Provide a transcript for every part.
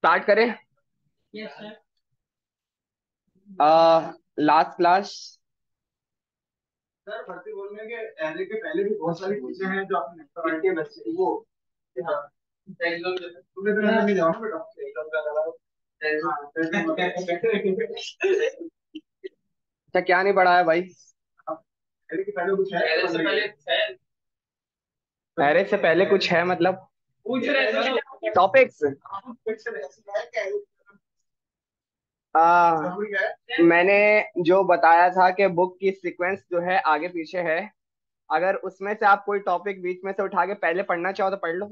Start करें। Yes sir. Last class. Sir भर्ती बोलने के एरे के पहले भी बहुत सारी चीजें हैं जो आपने पढ़ के बच्चे वो हाँ, एग्जाम तुम्हें तो नहीं जाओ ना बेटा एग्जाम का लगा अच्छा, क्या नहीं पढ़ा है भाई? एरे के पहले कुछ है एरे से पहले है पहले से पहले कुछ है मतलब? पूछ रहे हैं टॉपिक्स। सर आ, मैंने जो बताया था कि बुक की सीक्वेंस जो है आगे पीछे है। अगर उसमें से आप कोई टॉपिक बीच में से उठा के पहले पढ़ना चाहो तो पढ़ लो।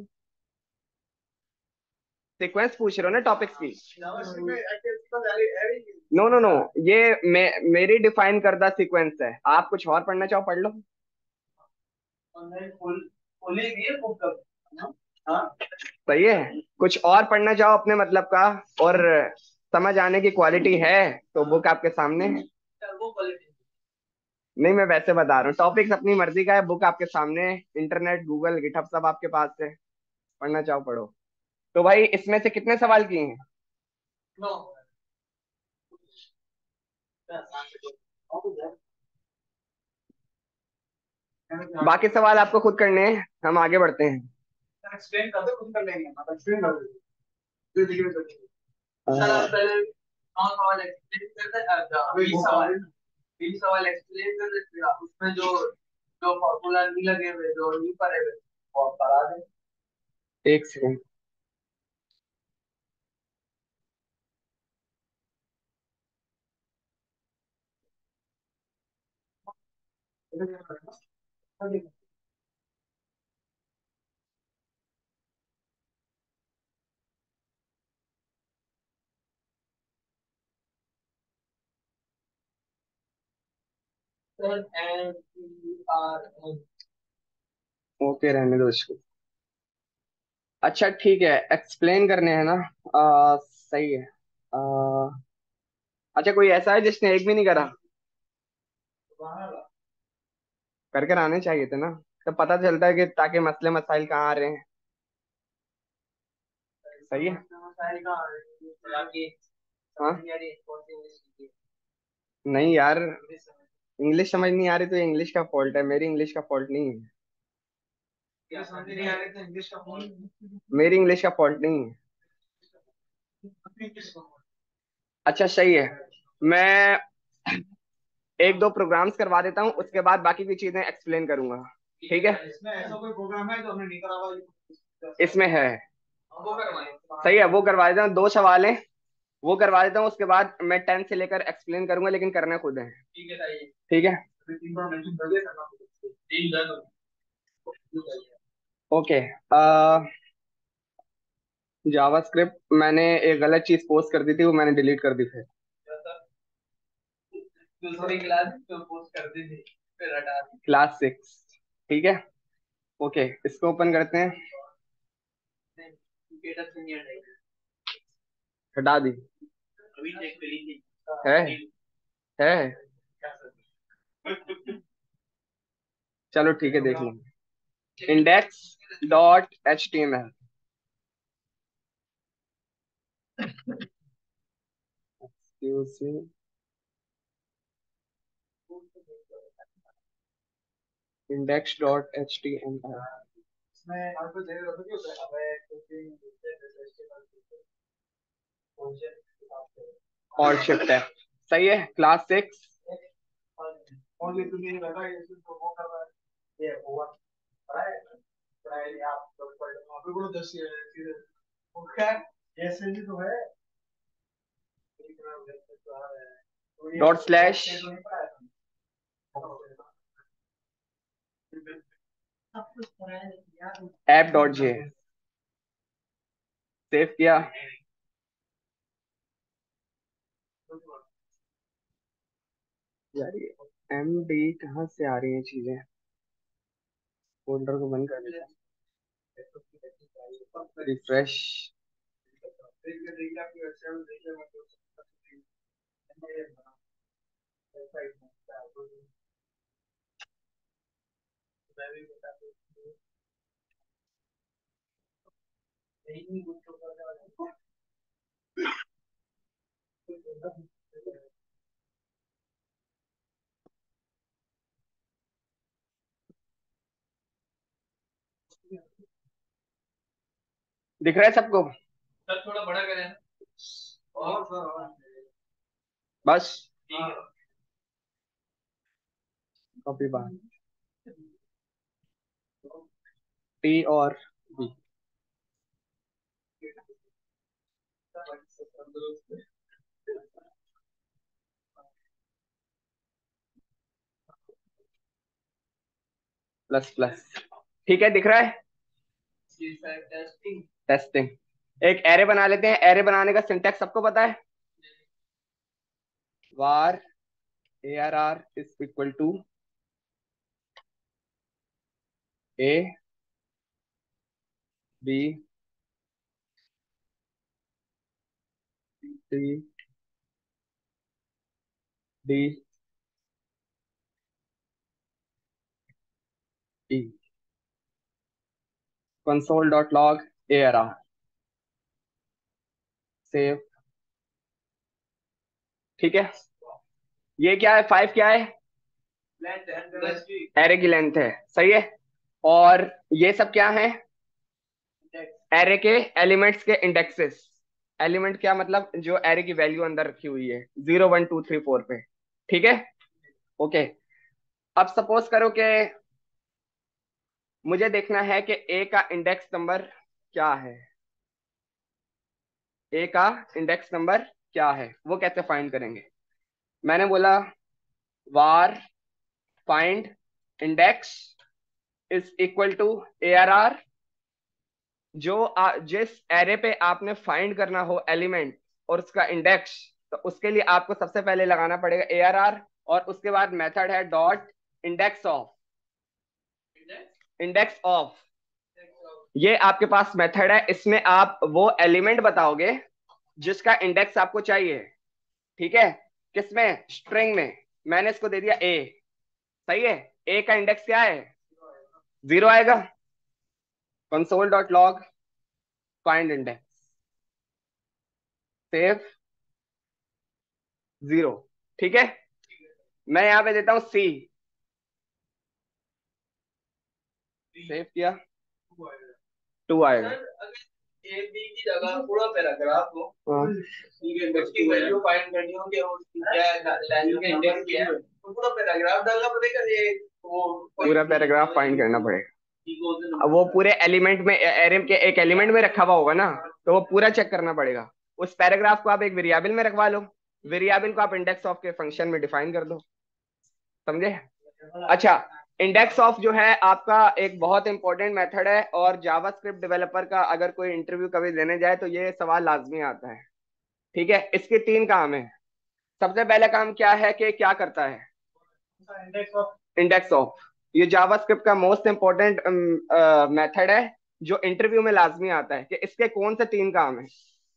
सीक्वेंस पूछ रहे हो ना टॉपिक्स की? No no no. ये मेरी डिफाइन करदा सीक्वेंस है। आप कुछ और पढ़ना चाहो पढ़ लो। खोलेंगे बुक कब हाँ सही है। कुछ और पढ़ना चाहो अपने मतलब का और समझ आने की क्वालिटी है तो बुक आपके सामने है। सर वो क्वालिटी नहीं, मैं वैसे बता रहा हूँ, टॉपिक्स अपनी मर्जी का है, बुक आपके सामने है, इंटरनेट गूगल गिटहब सब आपके पास है। पढ़ना चाहो पढ़ो। तो भाई इसमें से कितने सवाल किए हैं? नो बाकी सवाल आपको खुद करने हैं, हम आगे बढ़ते हैं। एक्सप्लेन कर दो खुद कर लेंगे आप एक्सप्लेन कर दो फिर देखिए सर अ, आप पहले नौ सवाल एक्सप्लेन करते हैं 20 सवाल 20 सवाल एक्सप्लेन कर देते हैं आप उसमें जो जो फॉर्मूला नहीं लगे हुए जो नहीं पढ़े हुए वो आप पढ़ा दें एक second. Sir N P R N okay, रहने दो इसको। अच्छा ठीक है, एक्सप्लेन करने हैं ना। सही है। अ, अच्छा, कोई ऐसा है जिसने एक भी नहीं करा? करके आने चाहिए थे ना। तो पता चलता है कि ताकि मसले मसाइल कहाँ आ रहे हैं। सही है। हाँ। नहीं यार, इंग्लिश समझ नहीं आ रही तो ये इंग्लिश का फॉल्ट है, मेरी इंग्लिश का फॉल्ट नहीं है। समझ नहीं आ रही तो इंग्लिश का फोन मेरी इंग्लिश का फॉल्ट नहीं है। अच्छा सही है। मैं एक दो प्रोग्राम्स करवा देता हूँ, उसके बाद बाकी की चीजें एक्सप्लेन करूंगा। ठीक है। इसमें ऐसा कोई प्रोग्राम है जो हमने नहीं करा हुआ इसमें है। वो करवाएं सही है, वो करवा देता हूँ, दो सवाल हैं। वो करवा देता हूँ, उसके बाद मैं 10 से लेकर एक्सप्लेन करूंगा, लेकिन करना खुद है। ठीक है सही है ठीक है। तीन बार मेंशन कर दिया करना तीन डन ओके। जावास्क्रिप्ट मैंने एक गलत चीज पोस्ट कर दी थी, वो मैंने डिलीट कर दी फिर। दूसरी क्लास तो पोस्ट कर दी थी फिर हटा दी क्लास 6। ठीक है। ओके, इसको ओपन करते हैं। डेटा से नहीं हटाई हटा दी। अभी चेक करी थी है। है। चलो ठीक है, देख लेंगे। Index dot H T M L. Index dot H T M L. इसमें आपको देर होती है अबे और शिफ्ट है। सही है, क्लास 6। ओनली तुम्हें लगा ये तो वो कर रहा है ये ओवर पढ़ाए पढ़ाए आप तो पढ़ लो अभी बोलो 10 सीधे ओके जैसे ही तो है डॉट स्लैश सब कुछ पढ़ाया ऐप डॉट जे। सेव किया। यार ये एम डी कहाँ से आ रही हैं चीजें? फोल्डर को बंद कर देता हूँ, रिफ्रेश। दिख रहा है सबको? सर थोड़ा बड़ा करें। और सर बस ठीक है। कॉपी बार, टी और बी। प्लस प्लस, ठीक है, दिख रहा है? टेस्टिंग। टेस्टिंग। एक एरे बना लेते हैं। एरे बनाने का सिंटैक्स सबको पता है? var arr is equal to a b c d e, console.log arr, save. ठीक है, ये क्या है? 5 क्या है? एरे की लेंथ है, सही है। और ये सब क्या है? एरे के एलिमेंट्स के इंडेक्सेस। एलिमेंट क्या मतलब? जो एरे की वैल्यू अंदर रखी हुई है 0 1 2 3 4 पे। ठीक है, ओके। अब सपोज करो कि मुझे देखना है कि ए का इंडेक्स नंबर क्या है। ए का इंडेक्स नंबर क्या है, वो कैसे फाइंड करेंगे? मैंने बोला var find index is equal to arr। जिस एरे पे आपने फाइंड करना हो एलिमेंट और उसका इंडेक्स, तो उसके लिए आपको सबसे पहले लगाना पड़ेगा arr, और उसके बाद मेथड है dot index of. Index of, ये आपके पास मेथड है। इसमें आप वो एलिमेंट बताओगे जिसका इंडेक्स आपको चाहिए। ठीक है, किसमें? स्ट्रिंग में। मैंने इसको दे दिया ए, सही है। ए का इंडेक्स क्या है? 0 आएगा। Console dot log find index, save, 0। ठीक है, मैं यहां पे देता हूं सी, सेव किया, 2 आएगा। ए बी की जगह पूरा पैराग्राफ हो। हाँ, ठीक है, उसकी वैल्यू फाइंड करनी होगी और उसकी क्या वैल्यू का इंडेक्स क्या है, तो पूरा पैराग्राफ डालना पड़ेगा। ये वो पूरा पैराग्राफ फाइंड करना पड़ेगा। अब वो पूरे एलिमेंट में, एरे के एक एलिमेंट में रखा हुआ होगा ना, तो वो पूरा चेक करना पड़ेगा। उस पैराग्राफ को आप एक वेरिएबल में रखवा लो, वेरिएबल को आप इंडेक्स ऑफ के फंक्शन में डिफाइन कर दो। समझे? अच्छा, इंडेक्स ऑफ जो है आपका एक बहुत इंपॉर्टेंट मेथड है, और जावास्क्रिप्ट डेवलपर का अगर कोई इंटरव्यू कभी देने जाए तो ये सवाल लाजमी आता है। ठीक है, इसके 3 काम है। सबसे पहला काम क्या है कि क्या करता है? Index of. इंडेक्स ऑफ, ये जावास्क्रिप्ट का मोस्ट इंपॉर्टेंट मेथड है जो इंटरव्यू में लाजमी आता है कि इसके कौन से 3 काम है।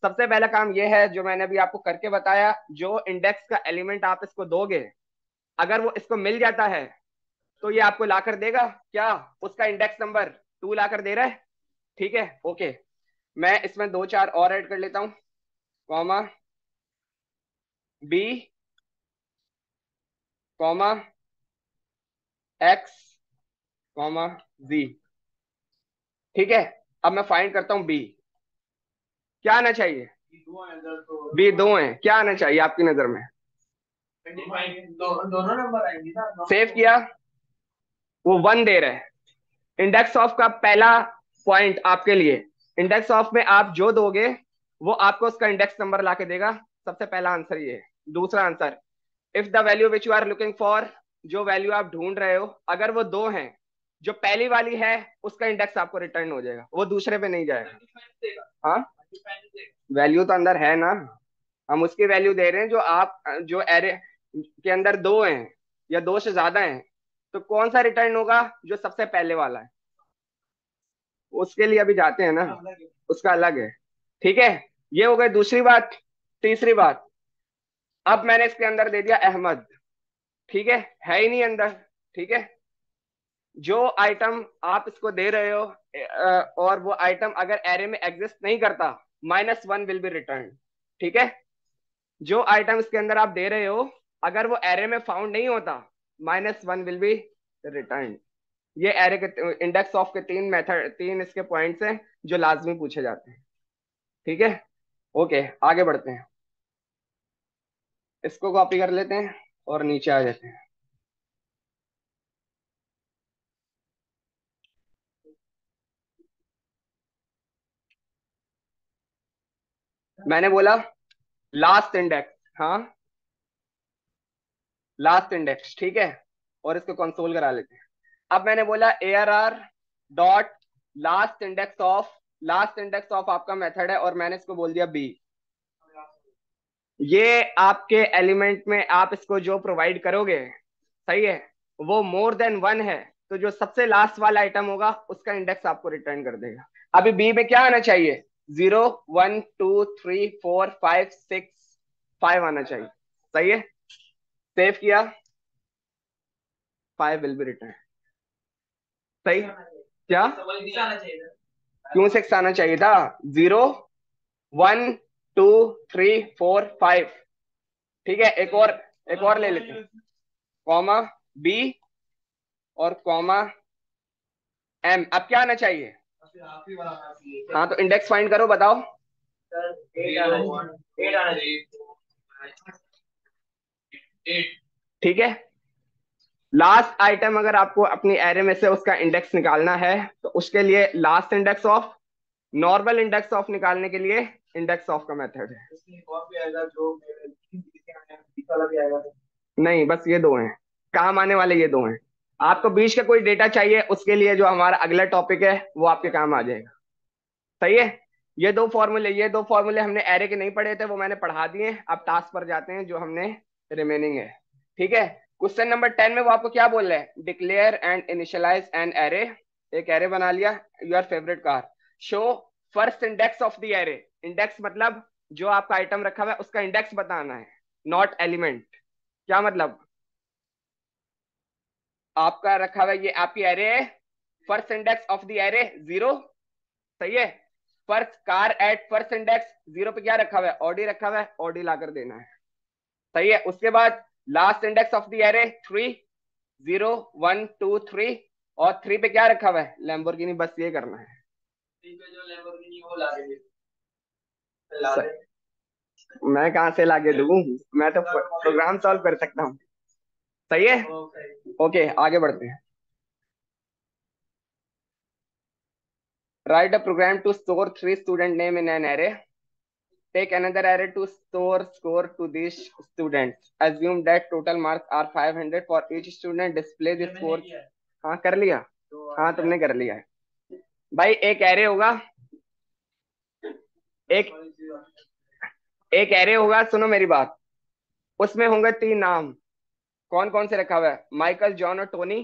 सबसे पहला काम ये है जो मैंने अभी आपको करके बताया, जो इंडेक्स का एलिमेंट आप इसको दोगे, अगर वो इसको मिल जाता है तो ये आपको लाकर देगा क्या? उसका इंडेक्स नंबर 2 लाकर दे रहा है। ठीक है, ओके। मैं इसमें 2 4 और ऐड कर लेता हूं, comma B, comma X, comma G. ठीक है, अब मैं फाइंड करता हूं बी। क्या आना चाहिए? बी 2 है, क्या आना चाहिए आपकी नजर में? दोनों नंबर आएंगे ना। सेव किया, वो 1 दे रहा है। इंडेक्स ऑफ का पहला पॉइंट आपके लिए, इंडेक्स ऑफ में आप जो दोगे वो आपको उसका इंडेक्स नंबर ला के देगा। सबसे पहला आंसर ये है। दूसरा answer, if the value which you are looking for, जो वैल्यू आप ढूंढ रहे हो अगर वो 2 हैं, जो पहली वाली है उसका इंडेक्स आपको रिटर्न हो जाएगा, वो दूसरे पे नहीं जाएगा। हाँ, वैल्यू तो अंदर है ना, हम उसकी वैल्यू दे रहे हैं जो आप, जो एरे के अंदर 2 हैं या 2 से ज्यादा हैं, तो कौन सा रिटर्न होगा? जो सबसे पहले वाला है। उसके लिए अभी जाते हैं ना, उसका अलग है। ठीक है, ये हो गई दूसरी बात। तीसरी बात, अब मैंने इसके अंदर दे दिया अहमद। ठीक है ही नहीं अंदर। ठीक है, जो आइटम आप इसको दे रहे हो और वो आइटम अगर एरे में एग्जिस्ट नहीं करता, -1 विल बी रिटर्न। ठीक है, जो आइटम इसके अंदर आप दे रहे हो अगर वो एरे में फाउंड नहीं होता, -1 विल बी रिटर्न। ये एरे के इंडेक्स ऑफ के तीन मेथड, तीन इसके पॉइंट्स हैं जो लाजमी पूछे जाते हैं। ठीक है, ओके आगे बढ़ते हैं। इसको कॉपी कर लेते हैं और नीचे आ जाते हैं। मैंने बोला लास्ट इंडेक्स, हाँ लास्ट इंडेक्स, ठीक है, और इसको कंसोल करा लेते हैं। अब मैंने बोला ARR dot last index of, last index of आपका मेथड है और मैंने इसको बोल दिया बी। ये आपके एलिमेंट में आप इसको जो प्रोवाइड करोगे, सही है, वो मोर देन वन है, तो जो सबसे लास्ट वाला आइटम होगा उसका इंडेक्स आपको रिटर्न कर देगा। अभी बी में क्या आना चाहिए, 0 1 2 3 4 5 6 5 आना चाहिए। सही है, सेव किया, 5 विल बी रिटर्न। सही, क्या क्यों 6 आना चाहिए था, 0 1 2 3 4 5। ठीक है, एक और ले लेते हैं, कॉमा बी और कॉमा एम। अब क्या आना चाहिए, हाँ तो इंडेक्स फाइंड करो, बताओ। ठीक है, लास्ट आइटम अगर आपको अपनी एरे में से उसका इंडेक्स निकालना है तो उसके लिए last index of, normal index of निकालने के लिए इंडेक्स ऑफ का मेथड है। नहीं, बस ये दो हैं, काम आने वाले ये दो हैं। आपको बीच का कोई डेटा चाहिए उसके लिए जो हमारा अगला टॉपिक है वो आपके काम आ जाएगा। सही है, ये दो फॉर्मूले हमने एरे के नहीं पढ़े थे, वो मैंने पढ़ा दिए। अब टास्क पर जाते हैं जो हमने रिमेनिंग है। ठीक है, क्वेश्चन नंबर 10 में वो आपको क्या बोल रहे हैं, declare and initialize an array. एक एरे बना लिया, your favourite car, show first index of the array. Index मतलब जो आपका आइटम रखा हुआ है उसका इंडेक्स बताना है, नॉट एलिमेंट। क्या मतलब, आपका रखा हुआ है, ये आपकी एरे है, first index of the array 0। सही है, first car at first index 0 पे क्या रखा हुआ है, ऑडी रखा हुआ है, ऑडी लाकर देना है। सही है, उसके बाद last index of the array 3, 0 1 2 3, और 3 पे क्या रखा हुआ है, लैम्बोर्गिनी, बस ये करना है। मैं कहाँ से लाके दूं, मैं तो प्रोग्राम सॉल्व कर सकता हूँ। सही है, ओके आगे बढ़ते हैं। Write a program to store 3 student name in an array. Take another array to store score to these students. Assume that total marks are 500 for each student. Display the score. हाँ कर लिया, हाँ तुमने कर लिया है भाई। एक एरे होगा, एक एक एरे होगा, सुनो मेरी बात। उसमें होंगे 3 नाम, कौन कौन से रखा हुआ है, माइकल, जॉन और टोनी।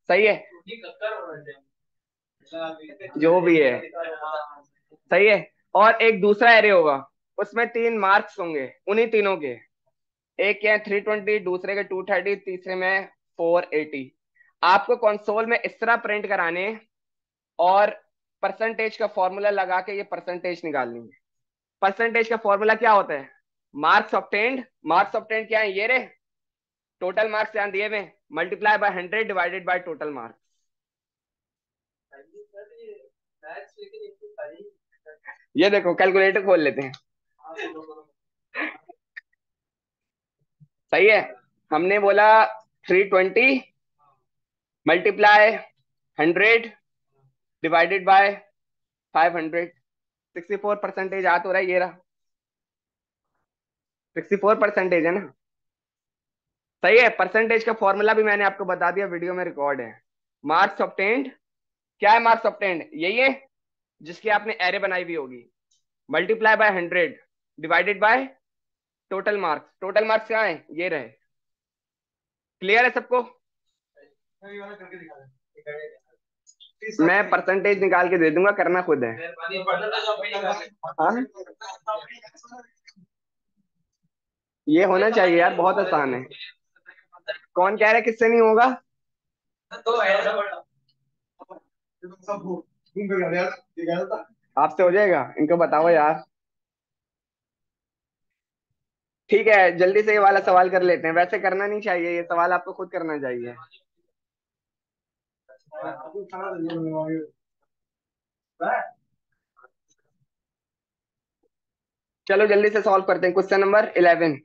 सही है, जो भी है, सही है। और एक दूसरा एरे होगा, उसमें 3 मार्क्स होंगे उन्हीं तीनों के। एक के 320, दूसरे के 230, तीसरे में 480। आपको कंसोल में इस तरह प्रिंट कराने और परसेंटेज का फॉर्मूला लगा के ये परसेंटेज निकालनी है। परसेंटेज का फॉर्मूला क्या होता है, मार्क्स ऑब्टेन्ड। मार्क्स ऑब्टेन्ड क्या है, ये रे, टोटल मार्क्स यहाँ दिए हुए, multiply by 100 divided by total marks. ये देखो कैलकुलेटर खोल लेते हैं। सही है, हमने बोला 320 मल्टीप्लाई 100 डिवाइडेड बाय 500। 64% आ तो रहा है, ये रहा 64% है ना। सही है, परसेंटेज का फॉर्मूला भी मैंने आपको बता दिया, वीडियो में रिकॉर्ड है। मार्क्स ऑब्टेन्ड, क्या है मार्क्स ऑब्टेन्ड, यही है जिसकी आपने एरे बनाई हुई होगी, multiply by 100 divided by total marks. Total marks क्या है, ये रहे। क्लियर है सबको, मैं परसेंटेज निकाल के दे दूंगा, करना खुद है। हाँ, ये होना चाहिए यार, बहुत आसान है। कौन कह रहा है किससे नहीं होगा, आपसे हो जाएगा, इनको बताओ यार। ठीक है, जल्दी से ये वाला सवाल कर लेते हैं, वैसे करना नहीं चाहिए, ये सवाल आपको खुद करना चाहिए। आपको खाना दे चलो जल्दी से सॉल्व करते हैं। Question number 11।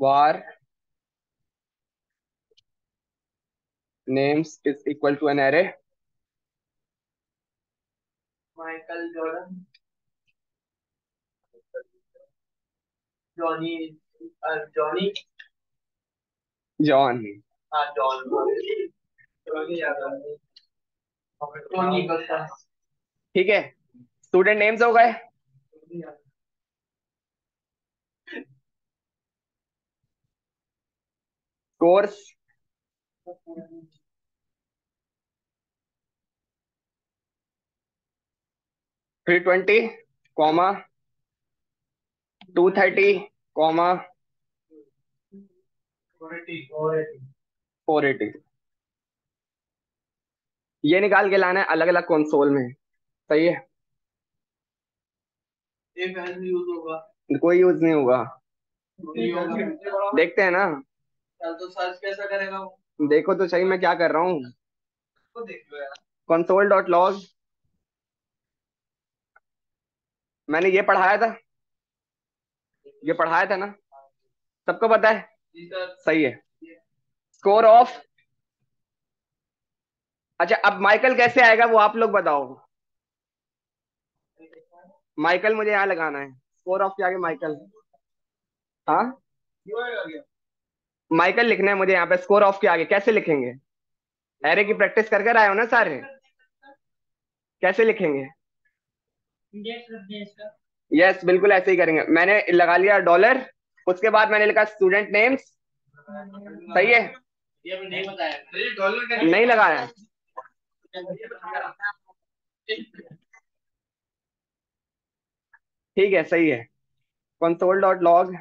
Var names is equal to an array. Michael Jordan, Johnny, Johnny, John. हाँ जॉन, जॉनी याद आ रहा है। टोनी बता। ठीक है, स्टूडेंट नेम्स हो गए। Course 320 comma 230 comma 480। ये निकाल के लाना है अलग अलग कंसोल में। सही है, एक फैन यूज होगा। कोई यूज नहीं होगा। देखते हैं ना। चल तो सर्च कैसा करेगा वो? देखो तो सही मैं क्या कर रहा हूँ। तो देख लो यार। कंसोल डॉट लॉग, मैंने ये पढ़ाया था, ये पढ़ाया था ना, सबको पता है। जी सर। सही है। स्कोर ऑफ, अच्छा अब माइकल कैसे आएगा वो आप लोग बताओ। माइकल मुझे यहाँ लगाना है, स्कोर ऑफ के आगे माइकल। हाँ, क्यों आएगा क्या? माइकल लिखना है मुझे यहाँ पे, स्कोर ऑफ के आगे कैसे लिखेंगे। एरे की प्रैक्टिस कर कर आए हो ना सारे, कैसे लिखेंगे। यस बिल्कुल ऐसे ही करेंगे। मैंने लगा लिया डॉलर, उसके बाद मैंने लिखा स्टूडेंट नेम्स। सही है, ये अभी नहीं बताया। अरे डॉलर का नहीं लगाया। ठीक है सही है। कंसोल डॉट लॉग,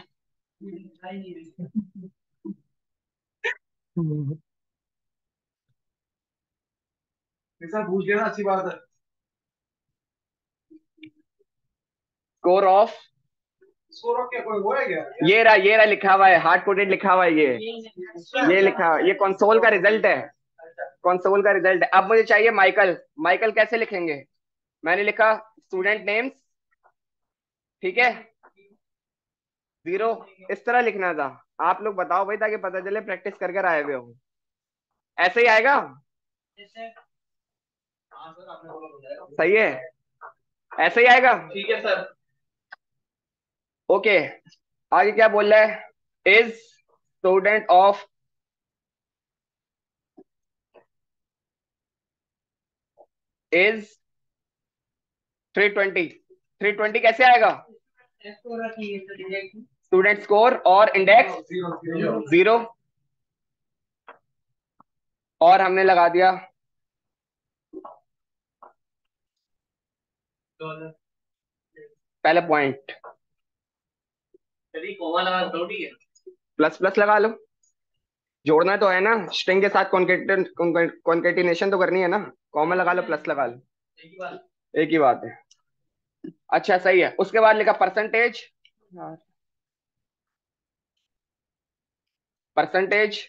ऐसा पूछ लेना अच्छी बात है। स्कोर ऑफ, स्कोर ऑफ क्या कोई वो है क्या? ये रहा लिखा हुआ है, हार्ड कोडेड लिखा हुआ है ये लिखा हुआ है, ये कंसोल का रिजल्ट है। कंसोल का रिजल्ट है। अब मुझे चाहिए माइकल। माइकल कैसे लिखेंगे। मैंने लिखा स्टूडेंट नेम्स, ठीक है, 0, इस तरह लिखना था। आप लोग बताओ भाई, ताकि पता चले प्रैक्टिस कर कर आए हुए हो। ऐसे ही आएगा। हाँ सर आपने बोला हो जाएगा। सही है, ऐसे ही आएगा। ठीक है सर। ओके, आगे क्या बोल रहा है। इज स्टूडेंट ऑफ, इज 320, 320 कैसे आएगा। स्टूडेंट स्कोर और इंडेक्स 0, और हमने लगा दिया डॉलर। पहले पॉइंट, चलिए कोमा लगा दो ठीक है। प्लस प्लस लगा लो। जोड़ना तो है ना, स्ट्रिंग के साथ कॉन्केटिनेशन तो करनी है ना। कॉमा लगा लो, प्लस लगा लो, एक ही बात। एक ही बात है। अच्छा सही है। उसके बाद लिखा परसेंटेज, परसेंटेज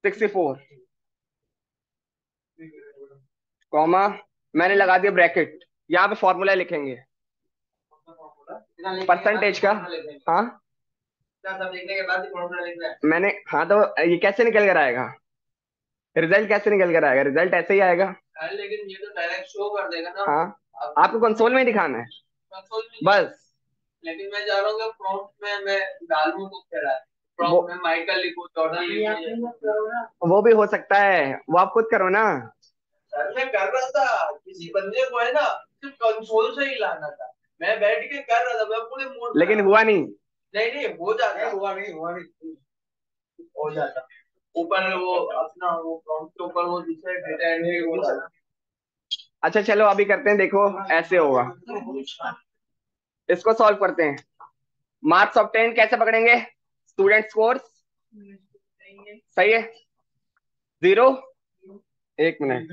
64 कॉमा, मैंने लगा दिया ब्रैकेट। यहाँ पे फॉर्मूला लिखेंगे परसेंटेज का। हाँ सब देखने के बाद ही फॉर्मूला लिख रहा है। मैंने, हाँ तो ये कैसे निकल कर आएगा, रिजल्ट कैसे निकल कर आएगा। रिजल्ट ऐसे ही आएगा। अरे लेकिन ये तो डायरेक्ट शो कर देगा ना। हाँ, आपको कंसोल में ही दिखाना है कंसोल में नहीं। बस। लेकिन मैं जा रहा हूँ कि प्रॉम्प्ट में मैं डालूं तो क्या डालूं? वो प्रॉम्प्ट में माइकल लिखूं, जॉर्डन लिखूं। वो भी हो सकता है, वो आप खुद करो ना। सर मैं कर रहा था, किसी बंदे को है ना सिर्फ कंसोल से ही लाना था। मैं बैठ के कर रहा था, मैं पूरे मूड में लेकिन था। हुआ नहीं। नहीं नहीं हो जाता। नहीं हुआ नहीं, हुआ नहीं, हो जाता। ऊपर वो अपना वो प्रॉम्प्ट के ऊपर वो दूसरे डेटा एंट्री वो डाला। अच्छा चलो अभी करते हैं, देखो ऐसे होगा। इसको सॉल्व करते हैं। मार्क्स ऑब्टेन कैसे पकड़ेंगे। स्टूडेंट स्कोर, सही है, 0, 1 मिनट,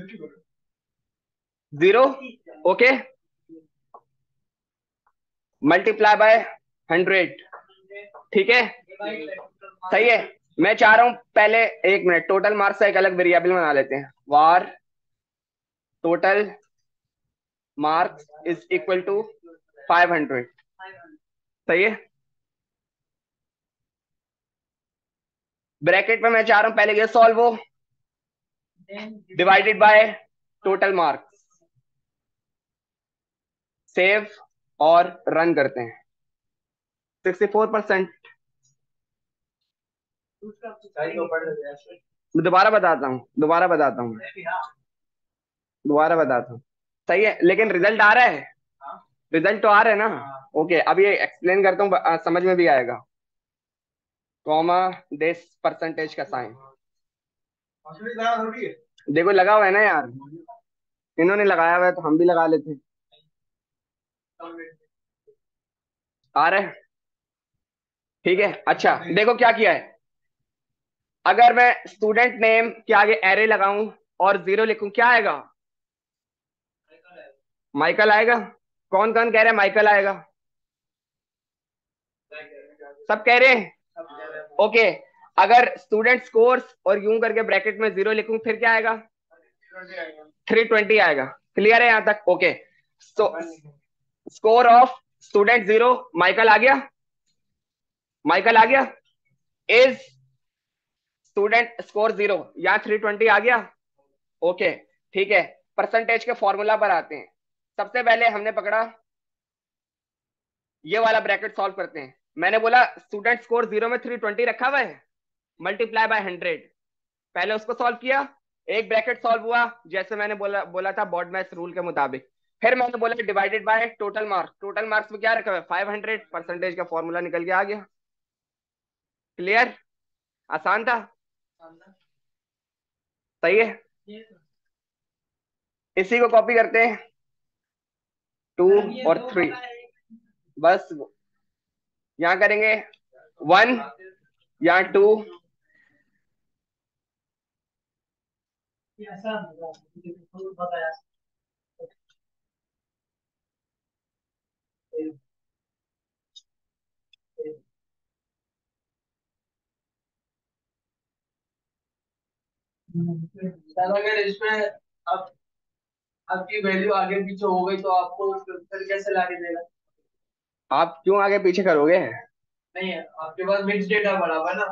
0, ओके, मल्टीप्लाई बाय 100। ठीक है, सही है। मैं चाह रहा हूं पहले, एक मिनट, टोटल मार्क्स का एक अलग वेरिएबल बना लेते हैं। Var total marks is equal to 500। सही है। ब्रैकेट में मैं चाह रहा हूं पहले ये सॉल्व हो, divided by total marks. Save और रन करते हैं। 64%। दोबारा बताता हूँ, दोबारा बताता हूँ, दोबारा बताता हूँ। सही है, लेकिन रिजल्ट आ रहा है, रिजल्ट तो आ रहा है ना। ओके, अब ये एक्सप्लेन करता हूँ, समझ में भी आएगा। कॉमा दिस परसेंटेज का साइन। देखो लगा हुआ है ना यार, इन्होंने लगाया हुआ है तो हम भी लगा लेते हैं। आ रहा है, ठीक है। अच्छा देखो क्या किया है। अगर मैं स्टूडेंट नेम के आगे एरे लगाऊं और जीरो लिखूं, क्या आएगा? माइकल आएगा। कौन कौन कह रहे हैं माइकल आएगा? सब कह रहे हैं, ओके। अगर स्टूडेंट स्कोर्स और यूं करके ब्रैकेट में जीरो लिखूं, फिर क्या आएगा? 320 आएगा। क्लियर है यहां तक? Okay. Score of student zero, Michael आ गया, माइकल आ गया। इज स्टूडेंट स्कोर जीरो, या 320 आ गया। ओके, ठीक है। परसेंटेज के फॉर्मूला पर आते हैं। सबसे पहले हमने पकड़ा ये वाला ब्रैकेट, सॉल्व करते हैं। मैंने बोला स्टूडेंट स्कोर जीरो में 320 रखा हुआ है, मल्टीप्लाई बाय 100। पहले उसको सॉल्व किया, एक ब्रैकेट सॉल्व हुआ जैसे मैंने बोला बोला था बॉडमैस रूल के मुताबिक। फिर मैंने बोला divided by total marks. Total marks में क्या रखा हुआ है? 500। परसेंटेज का फॉर्मूला निकल के आ गया। क्लियर? आसान था। सही है, इसी को कॉपी करते हैं, 2 और 3। बस यहाँ करेंगे 1, यहाँ 2, सर अगर इसमें अब आपकी वैल्यू आगे पीछे हो गई तो आपको फिर कैसे लाके देगा? आप क्यों आगे पीछे करोगे? नहीं है आपके पास मिक्स डेटा पड़ा हुआ है ना,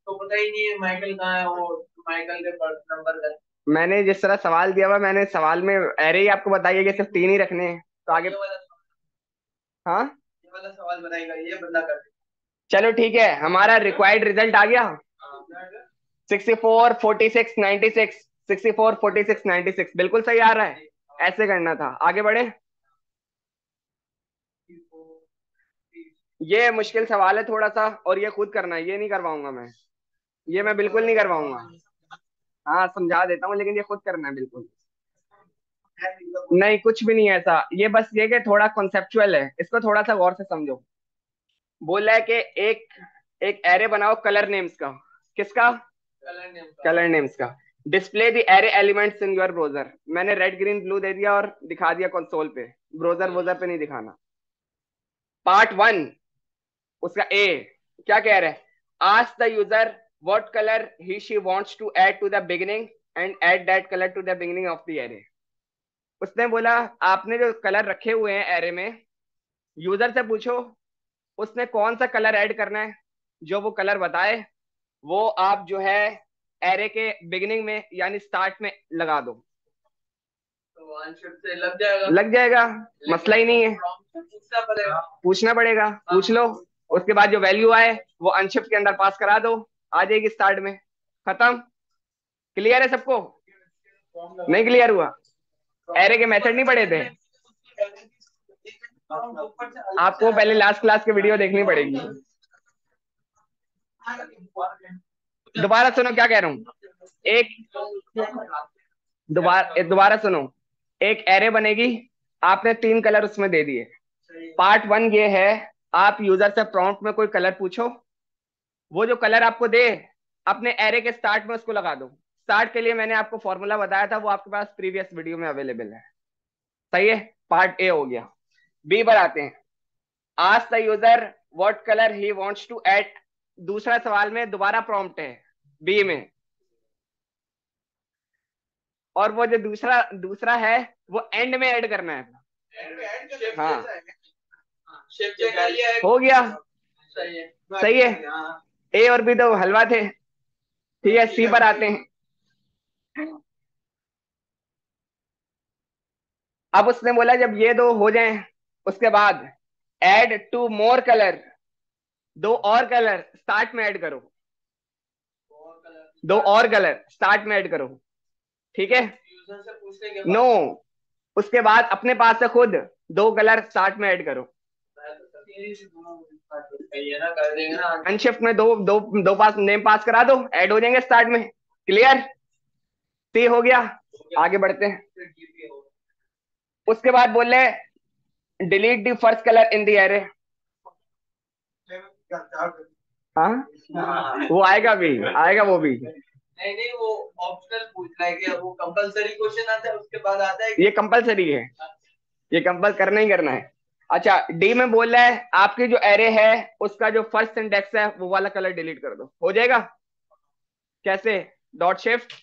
तो पता ही नहीं है माइकल कहाँ है, वो माइकल के नंबर का है। मैंने जिस तरह सवाल दिया हुआ, मैंने सवाल में एरे ही आपको बताइए कि सिर्फ 3 ही रखने हैं, तो आगे। हाँ, ये वाला सवाल बनाएगा ये बंदा कर चलो ठीक है, हमारा रिक्वायर्ड रिजल्ट आ गया। 64 46 96। 64 46 96 बिल्कुल सही आ रहा है। ऐसे करना था। आगे बढ़े। ये मुश्किल सवाल है थोड़ा सा, और ये खुद करना है, ये नहीं करवाऊंगा मैं, ये मैं बिल्कुल नहीं करवाऊंगा। हाँ समझा देता हूँ, लेकिन ये खुद करना है बिल्कुल। नहीं कुछ भी नहीं है ऐसा, ये बस ये कि थोड़ा कॉन्सेप्चुअल है, इसको थोड़ा सा गौर से समझो। बोल रहा है कि एक एक एरे बनाओ कलर नेम्स का। किसका? कलर नेम्स का। Display the array elements in your browser. मैंने रेड ग्रीन ब्लू दे दिया और दिखा दिया कंसोल पे, ब्राउजर ब्राउजर पे नहीं दिखाना। पार्ट 1 उसका ए क्या कह रहा है? Ask the user what colour he she wants to add to the beginning and add that colour to the beginning of the array. उसने बोला आपने जो कलर रखे हुए हैं एरे में, यूजर से पूछो उसने कौन सा कलर ऐड करना है। जो वो कलर बताए वो आप जो है एरे के बिगिनिंग में यानी स्टार्ट में लगा दो, तो आंसर से लग जाएगा। लग जाएगा, मसला ही नहीं है। पूछना पड़ेगा। पूछना पड़ेगा, पूछ लो। उसके बाद जो वैल्यू आए वो अनशिफ्ट के अंदर पास करा दो, आ जाएगी स्टार्ट में। खत्म। क्लियर है सबको? नहीं क्लियर हुआ? एरे के मेथड नहीं पढ़े थे आपको? पहले लास्ट क्लास की वीडियो देखनी पड़ेगी। दोबारा सुनो क्या कह रहा हूं। एक दोबारा दोबारा सुनो। एक एरे बनेगी, आपने 3 कलर उसमें दे दिए। पार्ट 1 ये है, आप यूजर से प्रॉम्प्ट में कोई कलर पूछो, वो जो कलर आपको दे अपने एरे के स्टार्ट में उसको लगा दो। स्टार्ट के लिए मैंने आपको फॉर्मूला बताया था, वो आपके पास प्रीवियस वीडियो में अवेलेबल है। सही है, पार्ट ए हो गया। बी पर आते हैं। Ask the user what colour he wants to add. दूसरा सवाल में दोबारा प्रॉम्प्ट है बी में, और वो जो दूसरा दूसरा है वो एंड में ऐड करना है। हाँ हो गया। सही है। ए और बी तो हलवा थे। ठीक है, सी पर आते हैं। अब उसने बोला जब ये दो हो जाएं उसके बाद ऐड टू मोर कलर, दो और कलर स्टार्ट में ऐड करो। दो और कलर स्टार्ट में ऐड करो। ठीक है। नो, उसके बाद अपने पास से खुद दो कलर स्टार्ट में ऐड करो। अनशिफ्ट में दो दो दो पास नेम पास करा दो, ऐड हो जाएंगे स्टार्ट में। क्लियर। सी हो गया। आगे बढ़ते हैं। उसके बाद बोले delete the first colour in the array. हाँ वो आएगा भी, आएगा वो भी। नहीं नहीं, वो ऑप्शनल पूछ रहा है कि वो कंपलसरी क्वेश्चन आता है उसके बाद आता है ये कंपलसरी है, ये कंपल करना ही करना है। अच्छा डी में बोल रहा है आपकी जो एरे है उसका जो फर्स्ट इंडेक्स है वो वाला कलर डिलीट कर दो। हो जाएगा। कैसे? डॉट शिफ्ट,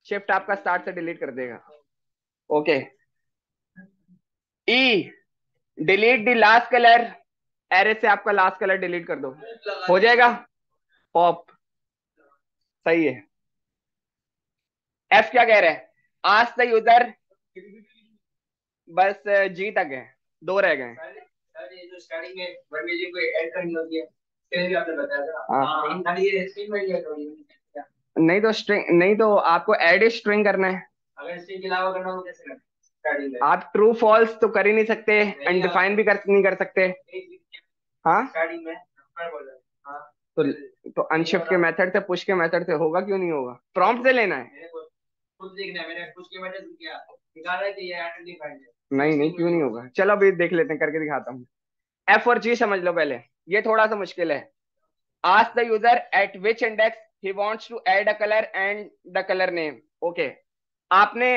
शिफ्ट आपका स्टार्ट से डिलीट कर देगा। Okay. E delete the last colour, array से आपका लास्ट कलर डिलीट कर दो। हो जाएगा। पॉप। सही है। एफ क्या कह रहा है? आज द यूजर, बस जी तक है, दो रह गए। सर ये जो स्टार्टिंग में वर्मी जी को ऐड करनी होती है, इसके लिए आपने बताया था। हाँ। लेकिन खाली ये स्ट्रिंग में ही है थोड़ी। नहीं तो स्ट्रिंग, नहीं तो आपको एड स्ट्रिंग करना है। अगर स्ट्रिंग के अलावा करना हो कैसे करना स्टार्टिंग में? आप ट्रू फॉल्स तो कर ही नहीं सकते, अनडिफाइन भी कर नहीं कर सकते। हाँ स्टार्टिंग में बोल रहा हूं। हाँ तो अनशिफ्ट के मेथड से, पुश के मेथड से होगा, क्यों नहीं होगा? प्रॉम्प्ट से लेना है। मेरे को खुद देखना है, मैंने कुछ के वजह से किया निकाला है कि ये अनडिफाइंड है। नहीं नहीं, क्यों नहीं होगा? चलो अभी देख लेते हैं, करके दिखाता हूँ। एफ और जी समझ लो पहले, ये थोड़ा सा मुश्किल है। Ask the user at which index he wants to add a colour and the colour name. Okay, आपने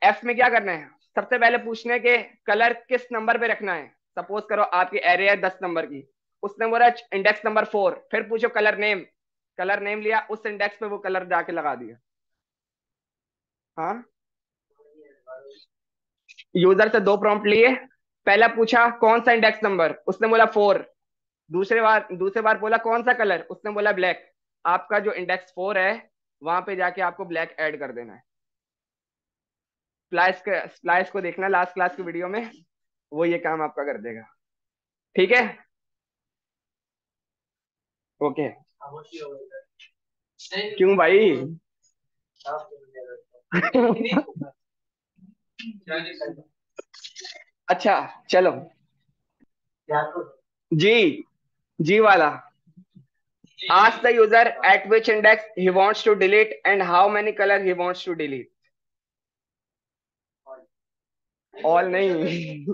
एफ में क्या करना है? सबसे पहले पूछने के कलर किस नंबर पे रखना है। सपोज करो आपकी एरे है 10 नंबर की, उसने बोला इंडेक्स नंबर 4, फिर पूछो कलर नेम। कलर नेम लिया, उस इंडेक्स पे वो कलर जाके लगा दिया। हाँ, यूजर से दो प्रॉम्प्ट लिए। पहला पूछा कौन सा इंडेक्स नंबर, उसने बोला 4। दूसरे बार बोला कौन सा कलर, उसने बोला ब्लैक। आपका जो इंडेक्स 4 है वहां पे जाके आपको ब्लैक ऐड कर देना है। स्प्लाइस को देखना लास्ट क्लास की वीडियो में, वो ये काम आपका कर देगा। ठीक है। ओके। खामोशी हो गई क्यों भाई? अच्छा चलो। जी, जी वाला। Ask the user at which index he wants to delete and how many color he wants to delete. All नहीं।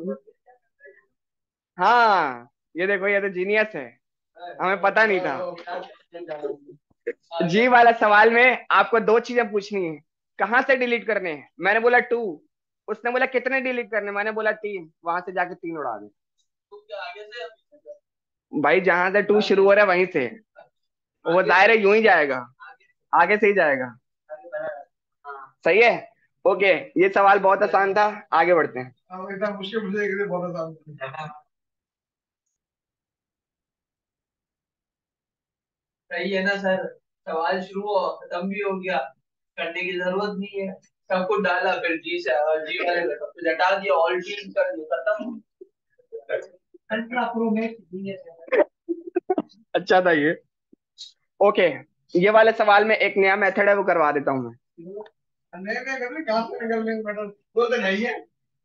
हाँ, ये देखो, ये तो जीनियस है, हमें पता नहीं था। जी वाला सवाल में आपको दो चीजें पूछनी है। कहाँ से डिलीट करने हैं? मैंने बोला 2। उसने बोला कितने डिलीट करने, मैंने बोला 3। वहां से जाके 3 उड़ा दे। भाई जहां से 2 शुरू हो रहा है वहीं से, वो दायरे यूं ही जाएगा, आगे से ही जाएगा। सही है। ओके, ये सवाल बहुत आसान था, आगे बढ़ते हैं। एकदम मुश्किल मुझे बहुत आसान। सही है ना सर? सवाल शुरू हो खत्म भी हो गया, करने की जरूरत नहीं है। सब कुछ डाला फिर जी से जी वाले में सब कुछ हटा दिया, ऑल टीम कर दिया, खत्म। Ultra pro max. अच्छा था ये। ओके, ये वाले सवाल में एक नया मेथड है, वो करवा देता हूँ मैं। नहीं नहीं कर रहे, कहाँ से निकलने का मैटर वो तो नहीं है।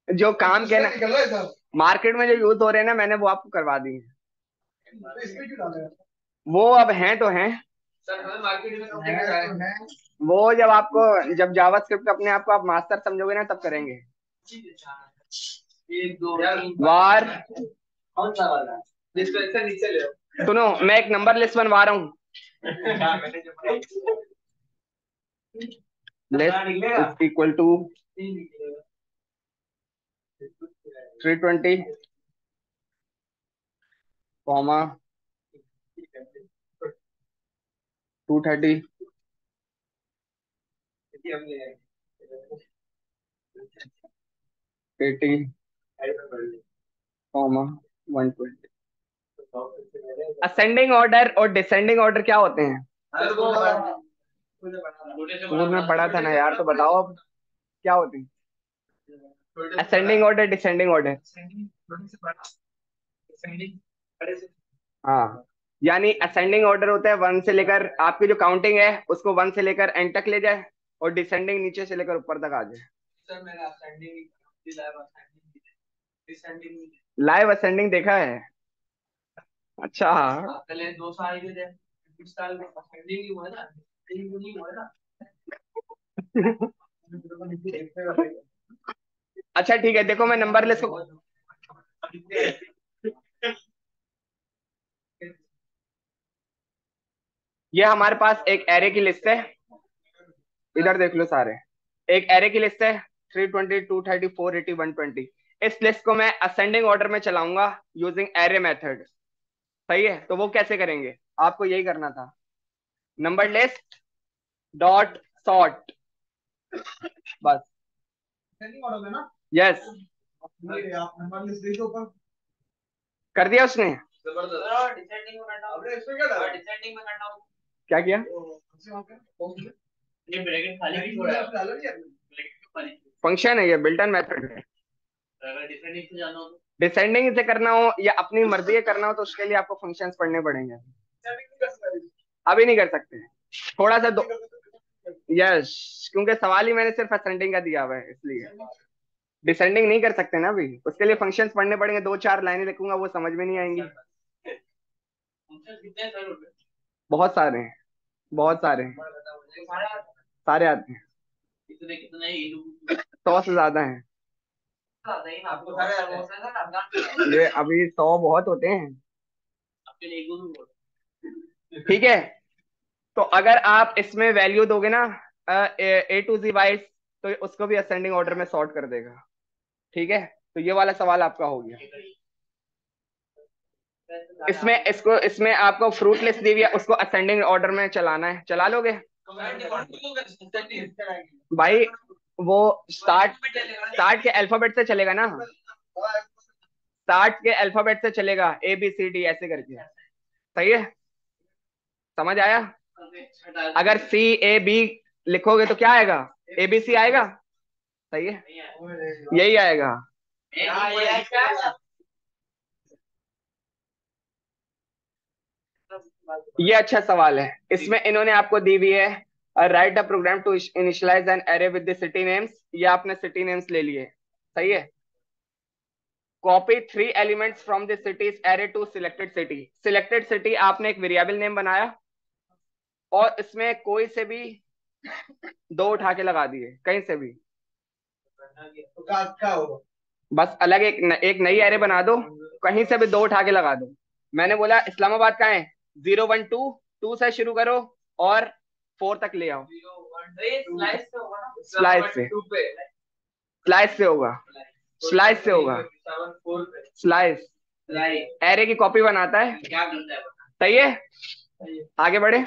जो काम के ना निकल रहा है सर। मार्केट में जो यूज हो रहे हैं ना, मैंने वो आपको करवा दी है। तो इसमें क्यों डाला है? वो अब हैं तो हैं। सर हमें मार्केट में कब लेके जा रहे हैं? वो जब आपको, जब जावास्क्रिप्ट अपने आप को आप मास्टर समझोगे ना, तब करेंगे। एक दो तीन वार, कौन सा वाला? जिसको ऐसा नीचे ले आओ। सुनो मैं एक नंबर लिस्ट बनवा रहा हूँ। मैंने जो बनाई। List equal to 320 comma 230 80 comma 120। Ascending order और डिसेंडिंग ऑर्डर क्या होते हैं? स्कूल में पढ़ा था ना यार, तो बताओ अब क्या होती है असेंडिंग ऑर्डर डिसेंडिंग ऑर्डर। हाँ, यानी असेंडिंग ऑर्डर होता है वन से लेकर, आपकी जो काउंटिंग है उसको वन से लेकर एंड तक ले जाए, और डिसेंडिंग नीचे से लेकर ऊपर तक आ जाए। सर मैंने असेंडिंग डिसेंडिंग लाइव असेंडिंग देखा है? अच्छा। पहले 2 साल के थे, इस साल में असेंडिंग ही हुआ है ना, डिसेंडिंग नहीं हुआ है ना। अच्छा ठीक है, देखो मैं नंबर लिस्ट को, ये हमारे पास एक एरे की लिस्ट है, इधर देख लो सारे, एक एरे की लिस्ट है 320 230 480 120। इस लिस्ट को मैं असेंडिंग ऑर्डर में चलाऊंगा यूजिंग एरे मेथड। सही है, तो वो कैसे करेंगे, आपको यही करना था, नंबर लिस्ट डॉट सॉर्ट, बस। यस, कर दिया उसने। डिसेंडिंग में करना होगा, डिसेंडिंग में करना होगा। क्या किया? ये ब्रैकेट खाली भी छोड़ा है, ब्रैकेट खाली। फंक्शन है ये, बिल्ट इन मेथड है। अगर डिसेंडिंग से जाना हो तो डिसेंडिंग से करना हो या अपनी मर्जी से करना हो तो उसके लिए आपको फंक्शंस पढ़ने पड़ेंगे। अभी नहीं कर सकते, थोड़ा सा दो। यस, क्योंकि सवाल ही मैंने सिर्फ असेंडिंग का दिया हुआ है, इसलिए डिसेंडिंग नहीं कर सकते ना अभी, उसके लिए फंक्शंस पढ़ने पड़ेंगे, 2 4 लाइनें लिखूंगा वो समझ में नहीं आएंगी। फंक्शन कितने हैं सर उसमें? बहुत सारे हैं, बहुत सारे हैं, सारे आते हैं, कितने कितने ये 100 से ज्यादा हैं। नहीं आपको सारे प्रमोशन है ना, ये अभी 100 बहुत होते हैं। आपके लिए एक दो बोल। ठीक है, तो अगर आप इसमें वैल्यू दोगे ना ए टू जी वाइज, तो उसको भी असेंडिंग ऑर्डर में सॉर्ट कर देगा। ठीक है, तो ये वाला सवाल आपका हो गया। इसमें इसको इसमें आपको फ्रूट लिस्ट दी हुई है, उसको असेंडिंग ऑर्डर में चलाना है, चला लोगे भाई? वो स्टार्ट के अल्फाबेट से चलेगा ना, स्टार्ट के अल्फाबेट से चलेगा, ए बी सी डी ऐसे करके। सही है, समझ आया? अगर सी ए बी लिखोगे तो क्या आएगा, ए बी सी आएगा। सही है, यही आएगा। ये अच्छा सवाल है, इसमें इन्होंने आपको दी हुई है write a program to initialize an array with the city names, ये आपने सिटी नेम्स ले लिए। सही है, copy 3 elements from the cities array to selected city, selected city आपने एक वेरिएबल नेम बनाया और इसमें कोई से भी 2 उठा के लगा दिए, कहीं से भी, बस अलग एक नई एरे बना दो, कहीं से भी 2 उठा के लगा दो। मैंने बोला इस्लामाबाद कहाँ है, 0 1 2, 2 से शुरू करो और 4 तक ले आओ। स्लाइस से, स्लाइस से होगा, स्लाइस से होगा, स्लाइस एरे की कॉपी बनाता है। सही है, आगे बढ़े।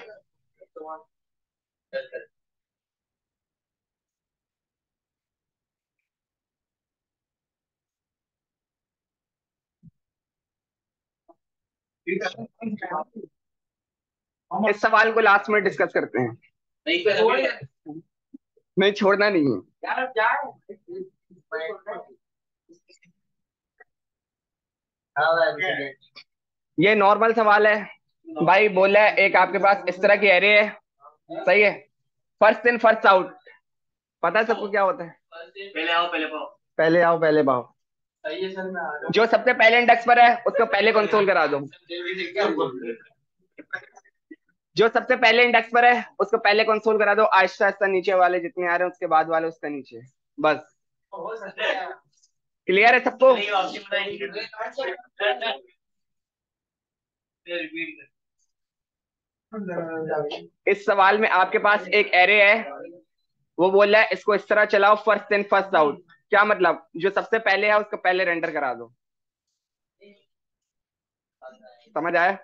इस सवाल को लास्ट में डिस्कस करते हैं, नहीं छोड़ना नहीं है। ये नॉर्मल सवाल है भाई, बोला है एक आपके पास इस तरह की एरे है। सही है, फर्स्ट इन फर्स्ट आउट, पता है सबको क्या होता है? पहले आओ पहले पाओ। पहले आओ पहले पाओ। सही है सर, मैं आ जो सबसे पहले इंडेक्स पर है उसको पहले कंसोल करा दो, जाऊँ। जो सबसे पहले इंडेक्स पर है उसको पहले कंसोल करा दो, आहिस्ता आहिस्ता नीचे वाले जितने आ रहे हैं उसके बाद वाले उसका नीचे, बस। हो सकता है। क्लियर है सबको? नहीं आपने बताई रिपीट इस सवाल में आपके पास एक एरे है, वो बोल रहा है इसको इस तरह चलाओ, फर्स्ट इन फर्स्ट आउट, क्या मतलब, जो सबसे पहले है उसको पहले रेंडर करा दो। समझ आया?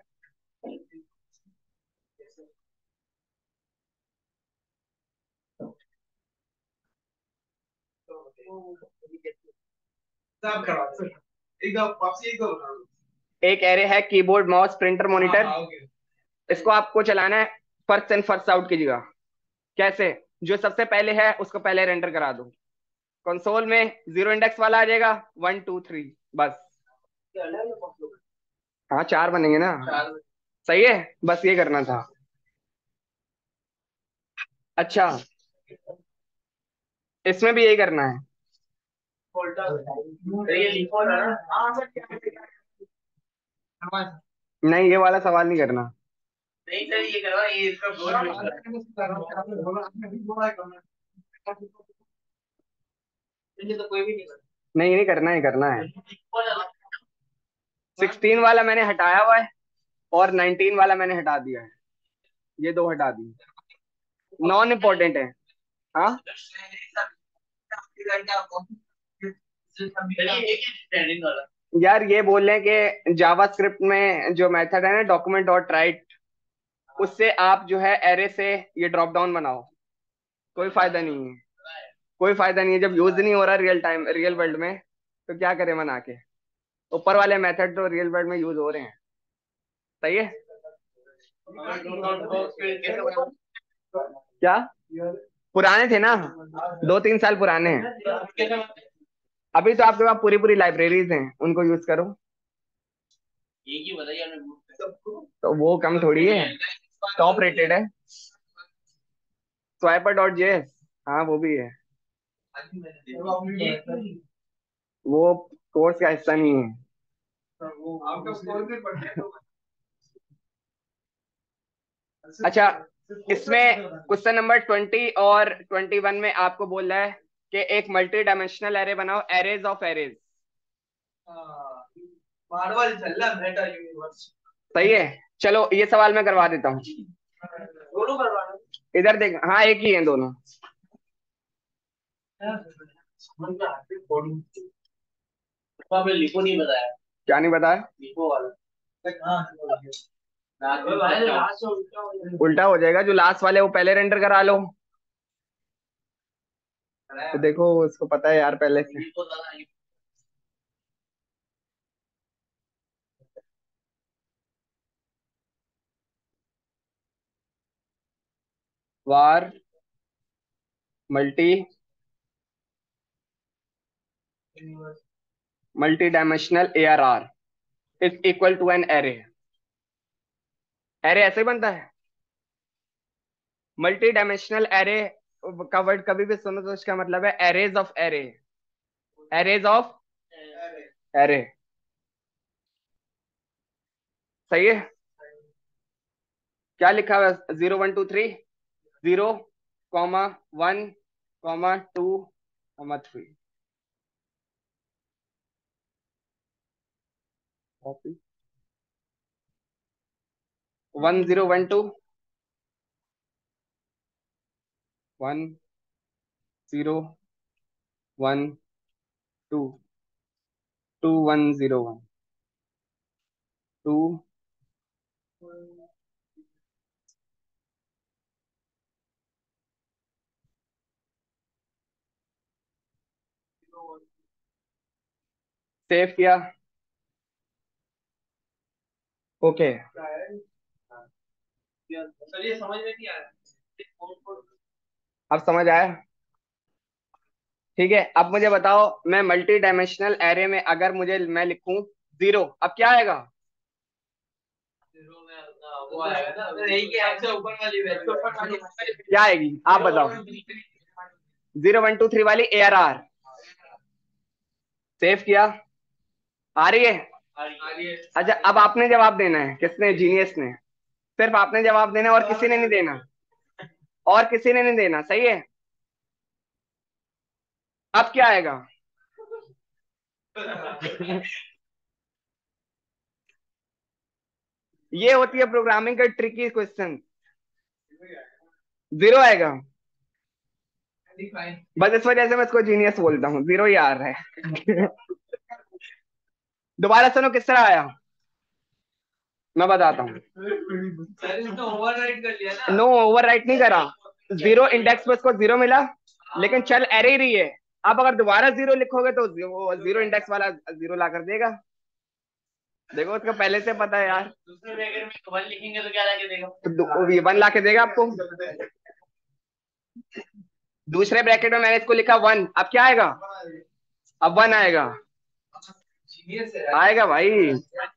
एक एरे है कीबोर्ड माउस प्रिंटर मॉनिटर। इसको आपको चलाना है फर्स्ट इन फर्स्ट आउट की जगह। कैसे? जो सबसे पहले है उसको पहले रेंडर करा दो। कंसोल में जीरो इंडेक्स वाला आ जाएगा, 1 2 3 बस। हाँ, 4 बनेंगे ना। सही है, बस ये करना था। अच्छा, इसमें भी यही करना है। नहीं, ये वाला सवाल नहीं करना। नहीं सर, ये करवा, ये इसका तो कोई भी नहीं करता। नहीं, नहीं करना है, करना है। 16 वाला मैंने हटाया हुआ है और 19 वाला मैंने हटा दिया है। ये दो हटा दी, नॉन इम्पोर्टेंट है। हाँ यार, ये बोल रहे हैं कि जावास्क्रिप्ट में जो मेथड है ना, डॉक्यूमेंट डॉट राइट, उससे आप जो है एरे से ये ड्रॉप डाउन बनाओ। कोई फायदा नहीं है। कोई फायदा नहीं है जब यूज नहीं हो रहा रियल टाइम रियल वर्ल्ड में, तो क्या करें बना के। ऊपर वाले मेथड तो रियल वर्ल्ड में यूज हो रहे हैं। सही है। क्या? पुराने थे ना, 2 3 साल पुराने हैं। अभी तो आपके पास पूरी पूरी लाइब्रेरीज हैं, उनको यूज करो। एक ही बताइए आपने, तो वो कम थोड़ी है, टॉप रेटेड है। स्वाइपर डॉट जेएस, हाँ वो भी है। वो कोर्स का हिस्सा नहीं है। अच्छा, इसमें क्वेश्चन नंबर 20 और 21 में आपको बोल रहा है कि एक मल्टी डायमेंशनल एरे बनाओ, एरेज ऑफ एरेज। मार्वल चल रहा है, मेटा यूनिवर्स। सही है, चलो ये सवाल मैं करवा देता हूँ। दोनों करवाना? इधर देख, हाँ एक ही है दोनों। आपने लिपो नहीं बताया। क्या नहीं बताया? लिपो वाला। उल्टा हो जाएगा, जो लास्ट वाले वो पहले रेंडर करा लो। तो देखो, उसको पता है यार पहले से। Var multi multi dimensional ARR is equal to an array. Array ऐसे बनता है। मल्टी डायमेंशनल एरे का वर्ड कभी भी सुनो तो इसका मतलब है arrays of array. Arrays of array. सही है। क्या लिखा हुआ है? 0 1 2 3, 0 1 2 3। कॉपी 10 1 2 21 2 सेव किया। ओके, सर ये समझ में नहीं आया। अब समझ आया? ठीक है, अब मुझे बताओ, मैं मल्टी डायमेंशनल एरे में अगर मैं लिखूं 0, अब क्या आएगा? वो आएगा ना, यही के हमसे ऊपर वाली क्या आएगी आप बताओ? 0 1 2 3 वाली ARR। सेव किया। आ रही है? आ रही है। अच्छा, अब आपने जवाब देना है। किसने? जीनियस ने। सिर्फ आपने जवाब देना है और किसी ने नहीं देना। और किसी ने नहीं देना, सही है। अब क्या आएगा? ये होती है प्रोग्रामिंग का ट्रिकी क्वेश्चन। 0 आएगा। बस इस वजह से मैं इसको जीनियस बोलता हूँ, 0 ही आ रहा है। दोबारा सुनो किस तरह आया। मैं बताता हूँ। सर इसने ओवरराइड कर लिया ना। नो, ओवरराइट नहीं करा। जीरो इंडेक्स पे उसको जीरो मिला, लेकिन चल एरे ही रही है। अब अगर दोबारा जीरो लिखोगे तो वो जीरो इंडेक्स वाला जीरो ला कर देगा। देखो उसको पहले से पता है यार। दूसरे ब्रैकेट में वन लिखेंगे तो क्या लाके देगा? तो ये वन ला के देगा आपको। दूसरे ब्रैकेट में मैंने इसको लिखा वन, अब क्या आएगा? अब वन आएगा। जीनियस है आएगा भाई,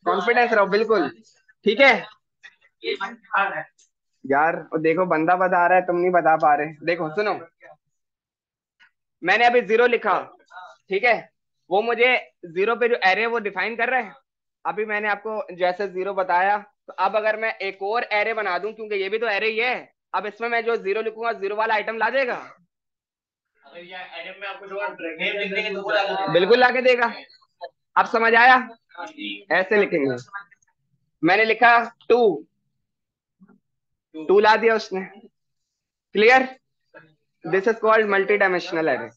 कॉन्फिडेंस रहो बिल्कुल। ठीक है ये हार्ड है। यार, और देखो बंदा बता रहा है, तुम नहीं बता पा रहे। देखो सुनो, मैंने अभी जीरो लिखा, ठीक है। वो मुझे जीरो पे जो एरे वो डिफाइन कर रहा है। अभी मैंने आपको जैसे जीरो बताया, तो अब अगर मैं एक और एरे बना दूं, क्योंकि ये भी तो एरे ही है, अब इसमें मैं जो जीरो लिखूंगा जीरो वाला आइटम ला देगा। अगर ये एडम में आपको जो नेम लिख देंगे तो वो लाके देगा। बिल्कुल ला के देगा। अब समझ आया? ऐसे लिखेंगे। मैंने लिखा टू, टू ला दिया उसने। Clear? This is called multi dimensional array.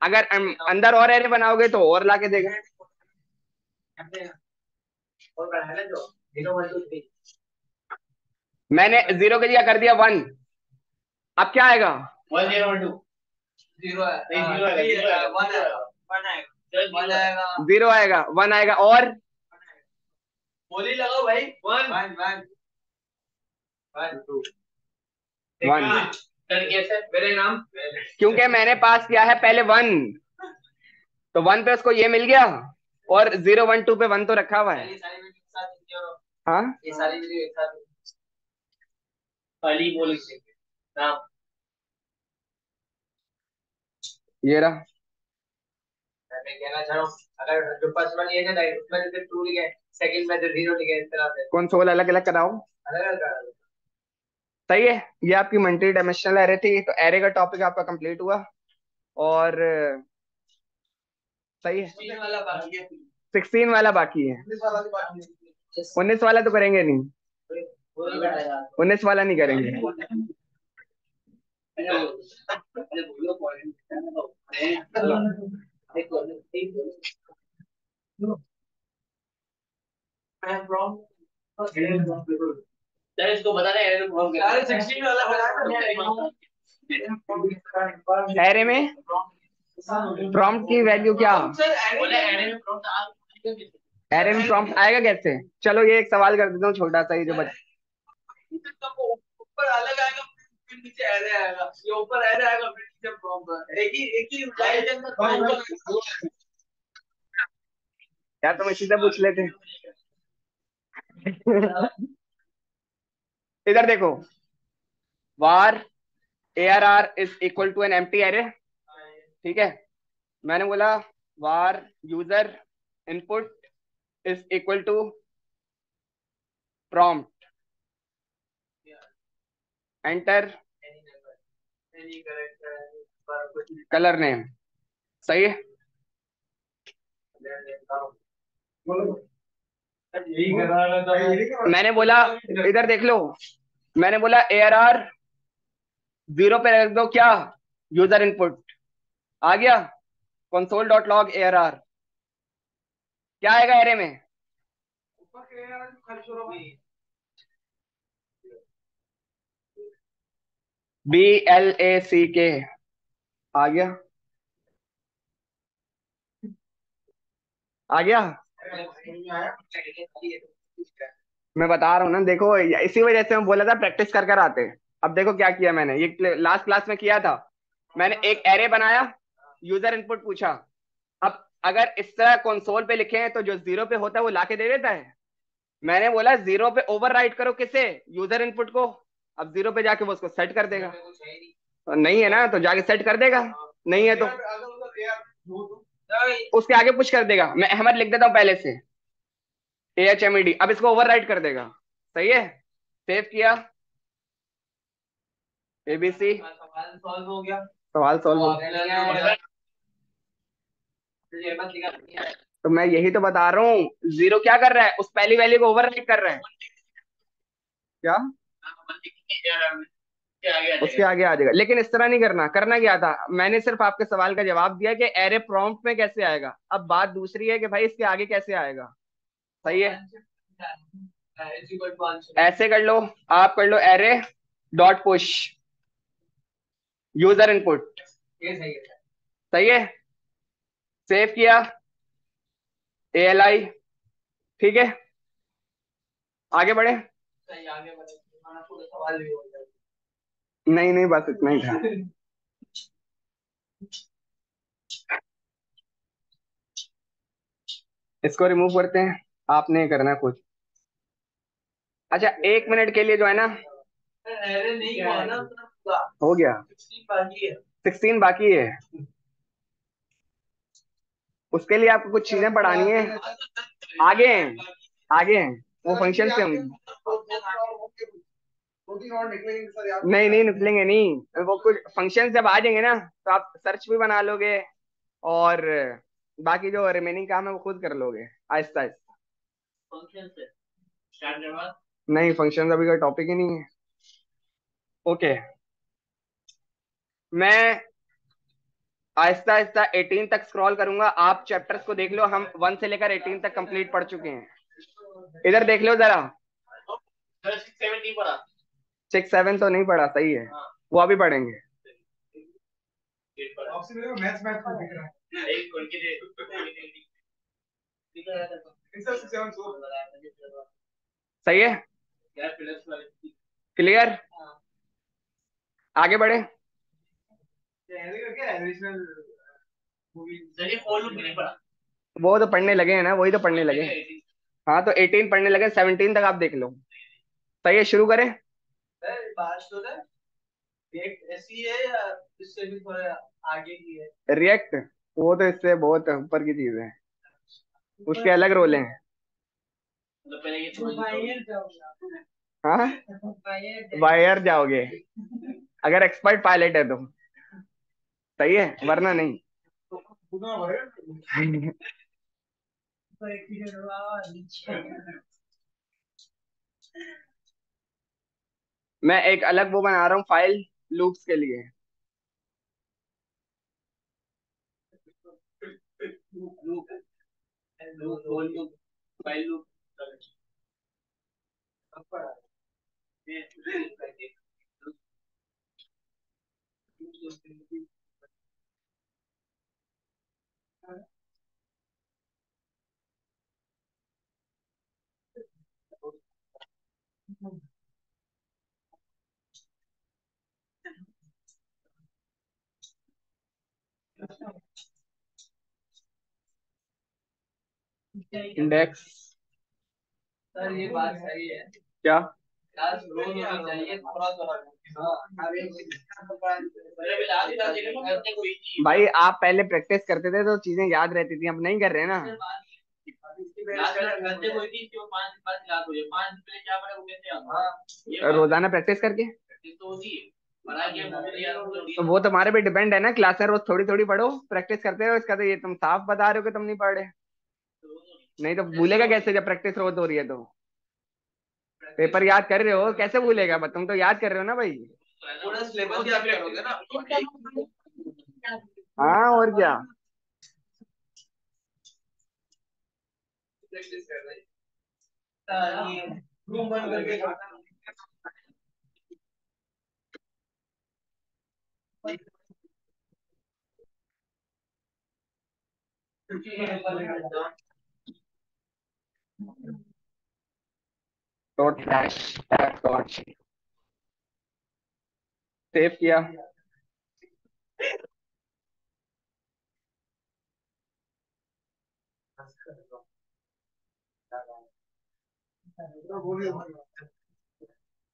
अगर अंदर और एरे बनाओगे तो और ला के देगा। और बढ़ा है जो 0 1 2 3। मैंने जीरो के जगह कर दिया वन, अब क्या आएगा? 1 0 1 2। जीरो है, नहीं जीरो आएगा, जीरो आएगा, वन आएगा, वन आएगा, जीरो आएगा, वन आएगा, और बोली लगाओ भाई। One one one one two one. कैसे मेरे नाम। क्योंकि मैंने पास किया है पहले वन, तो वन पे उसको ये मिल गया, और जीरो वन टू पे वन तो रखा हुआ है। ये सारी वीडियो एक साथ लिखी और हाँ, ये सारी वीडियो एक साथ खाली बोल के नाम। ये रहा। मैं कहना चाह रहा हूँ अगर जो फर्स्ट वाली है ना डायरेक्ट उसमें से टू लिखे, सेकंड में से जीरो लिखे, इस तरह से कंसोल अलग अलग कराओ। अलग अलग कर दो। सही है। ये आपकी मल्टी डायमेंशनल एरे थी, तो एरे का टॉपिक आपका कंप्लीट हुआ। और सही है। 16 वाला बाकी है। 16 वाला बाकी है। 19 वाला तो करेंगे नहीं, वो नहीं बनाया। 19 वाला नहीं करेंगे। अरे बोलो पॉइंट सर इसको बता रहे हैं यार 16 वाला बना। एरे में प्रॉम्प्ट की वैल्यू क्या? सर एरे में प्रॉम्प्ट एरे में प्रॉम्प्ट आएगा कैसे? चलो ये एक सवाल कर देता हूँ छोटा सा ही, जो ऊपर अलग आएगा फिर नीचे एरे आएगा, ये ऊपर एरे आएगा फिर नीचे प्रॉम्प्ट। एक ही लाइन के अंदर प्रॉम्प्ट। यार तुम इसी से पूछ लेते। इधर देखो, var arr is equal to an empty array. ठीक है, मैंने बोला var user input is equal to prompt enter colour name. सही है। मैंने बोला, इधर देख लो, मैंने बोला arr जीरो पे रख दो क्या? User input. आ गया कंसोल डॉट लॉग arr। क्या आएगा एरे में? BLACK आ गया, आ गया। मैं बता रहा हूँ ना, देखो इसी वजह से मैं बोला था प्रैक्टिस कर कर आते। अब देखो क्या किया मैंने, ये लास्ट क्लास में किया था। मैंने एक एरे बनाया, यूजर इनपुट पूछा। अब अगर इस तरह कंसोल पे लिखे हैं तो जो जीरो पे होता है वो लाके दे देता है। मैंने बोला जीरो पे ओवर राइट करो, किसे? यूजर इनपुट को। अब जीरो पे जाके वो उसको सेट कर देगा। तो नहीं है ना, तो जाके सेट कर देगा। नहीं है तो उसके आगे पुश कर देगा। मैं अहमद लिख देता हूँ पहले से, AHMED। अब इसको ओवर राइट कर देगा। सही है, सेव किया, ABC। सवाल सॉल्व हो गया। सवाल सॉल्व हो गया। तो मैं यही तो बता रहा हूँ, जीरो क्या कर रहा है? उस पहली वैल्यू को ओवर राइट कर रहा है। क्या? क्या आ गया उसके जाएगा। आगे आ जाएगा, लेकिन इस तरह नहीं करना। करना क्या था, मैंने सिर्फ आपके सवाल का जवाब दिया कि एरे प्रॉम्प्ट में कैसे आएगा। अब बात दूसरी है कि भाई इसके आगे कैसे आएगा। सही है, ऐसे कर लो। आप कर लो array dot push user input. ये सही है। सही है, सेव किया, ALI। ठीक है, आगे बढ़े। सही आगे बढ़े, हमारा पूरा सवाल भी हो जाएगा। नहीं नहीं, बस इतना ही था। इसको रिमूव करते हैं, आपने करना है कुछ। अच्छा, 1 मिनट के लिए जो है ना, अरे नहीं हुआ ना अपना पूरा। हो गया। 16 बाकी है। 16 बाकी है, उसके लिए आपको कुछ चीजें पढ़ानी है। आगे हैं, आगे हैं, वो फंक्शन से होंगी। नहीं नहीं, निकलेंगे नहीं, वो कुछ फंक्शन जब आ जाएंगे ना तो आप सर्च भी बना लोगे, और बाकी जो रिमेनिंग काम है वो खुद कर लोगे आहिस्ता आहिस्ता। फंक्शन से स्टार्ट करवा। नहीं, फंक्शन अभी का टॉपिक ही नहीं है। ओके, मैं आहिस्ता आहिस्ता 18 तक स्क्रॉल करूंगा, आप चैप्टर्स को देख लो। हम 1 से लेकर 18 तक कंप्लीट पढ़ चुके हैं। इधर देख लो जरा। 6 7 नहीं पढ़ा। 6 7 तो नहीं पढ़ा, सही है, हाँ, वो अभी पढ़ेंगे। 8 पढ़ा। आपसे मेरे को मैथ्स मैथ्स को दिख रहा है। एक खोल के दे। दिख रहा था तो। इनसे 6 7 सो सही है, यार प्लस वाले। क्लियर, हाँ, आगे बढ़े। ये का क्या है रीजनल मूवी। सही फोर लूप भी नहीं पढ़ा। वो तो पढ़ने लगे हैं ना, वही तो पढ़ने लगे हैं। हाँ तो 18 पढ़ने लगे, 17 तक आप देख लो। सही है, शुरू करें। बात तो है, एक ऐसी है या इससे भी थोड़ा आगे की है। रिएक्ट, वो तो इससे बहुत ऊपर की चीज है, उसके अलग रोल हैं। मतलब पहले ये समझ लो। हाँ, वायर जाओगे अगर एक्सपर्ट पायलट है तो। सही है, वरना नहीं। मैं एक अलग वो बना रहा हूँ फाइल लूप्स के लिए। Loop loop loop loop loop file loop. अब पढ़ा ये इंडेक्स, सर ये बात सही है। क्या। क्लास रोज होनी चाहिए थोड़ा थोड़ा। हाँ अब एक मेरे भी लास्ट क्लास देखने को करते कोई नहीं। भाई आप पहले प्रैक्टिस करते थे तो चीजें याद रहती थी, अब नहीं कर रहे ना। लास्ट क्लास करते कोई नहीं क्यों 5 5 क्लास हो जाए 5 पहले क्या पढ़ा वो कैसे आता। हाँ ये बात रोजाना प्रैक्टिस करके, है तो होती है। पढ़ा के मुझे याद हो तो वो तुम्हारे पे डिपेंड है ना। क्लास में रोज थोड़ी थोड़ी पढ़ो, प्रैक्टिस करते हो। इसका तो ये तुम साफ बता रहे हो कि तुम नहीं पढ़ रहे। नहीं तो भूलेगा कैसे जब प्रैक्टिस रोज हो रही है तो। पेपर याद कर रहे हो, कैसे भूलेगा, बस तुम तो याद कर रहे हो ना भाई। पूरा सिलेबस याद करोगे ना। हाँ और क्या। प्रैक्टिस कर रहे हैं। ये रूम बंद करके डॉट स्लैश डॉट, सेव किया।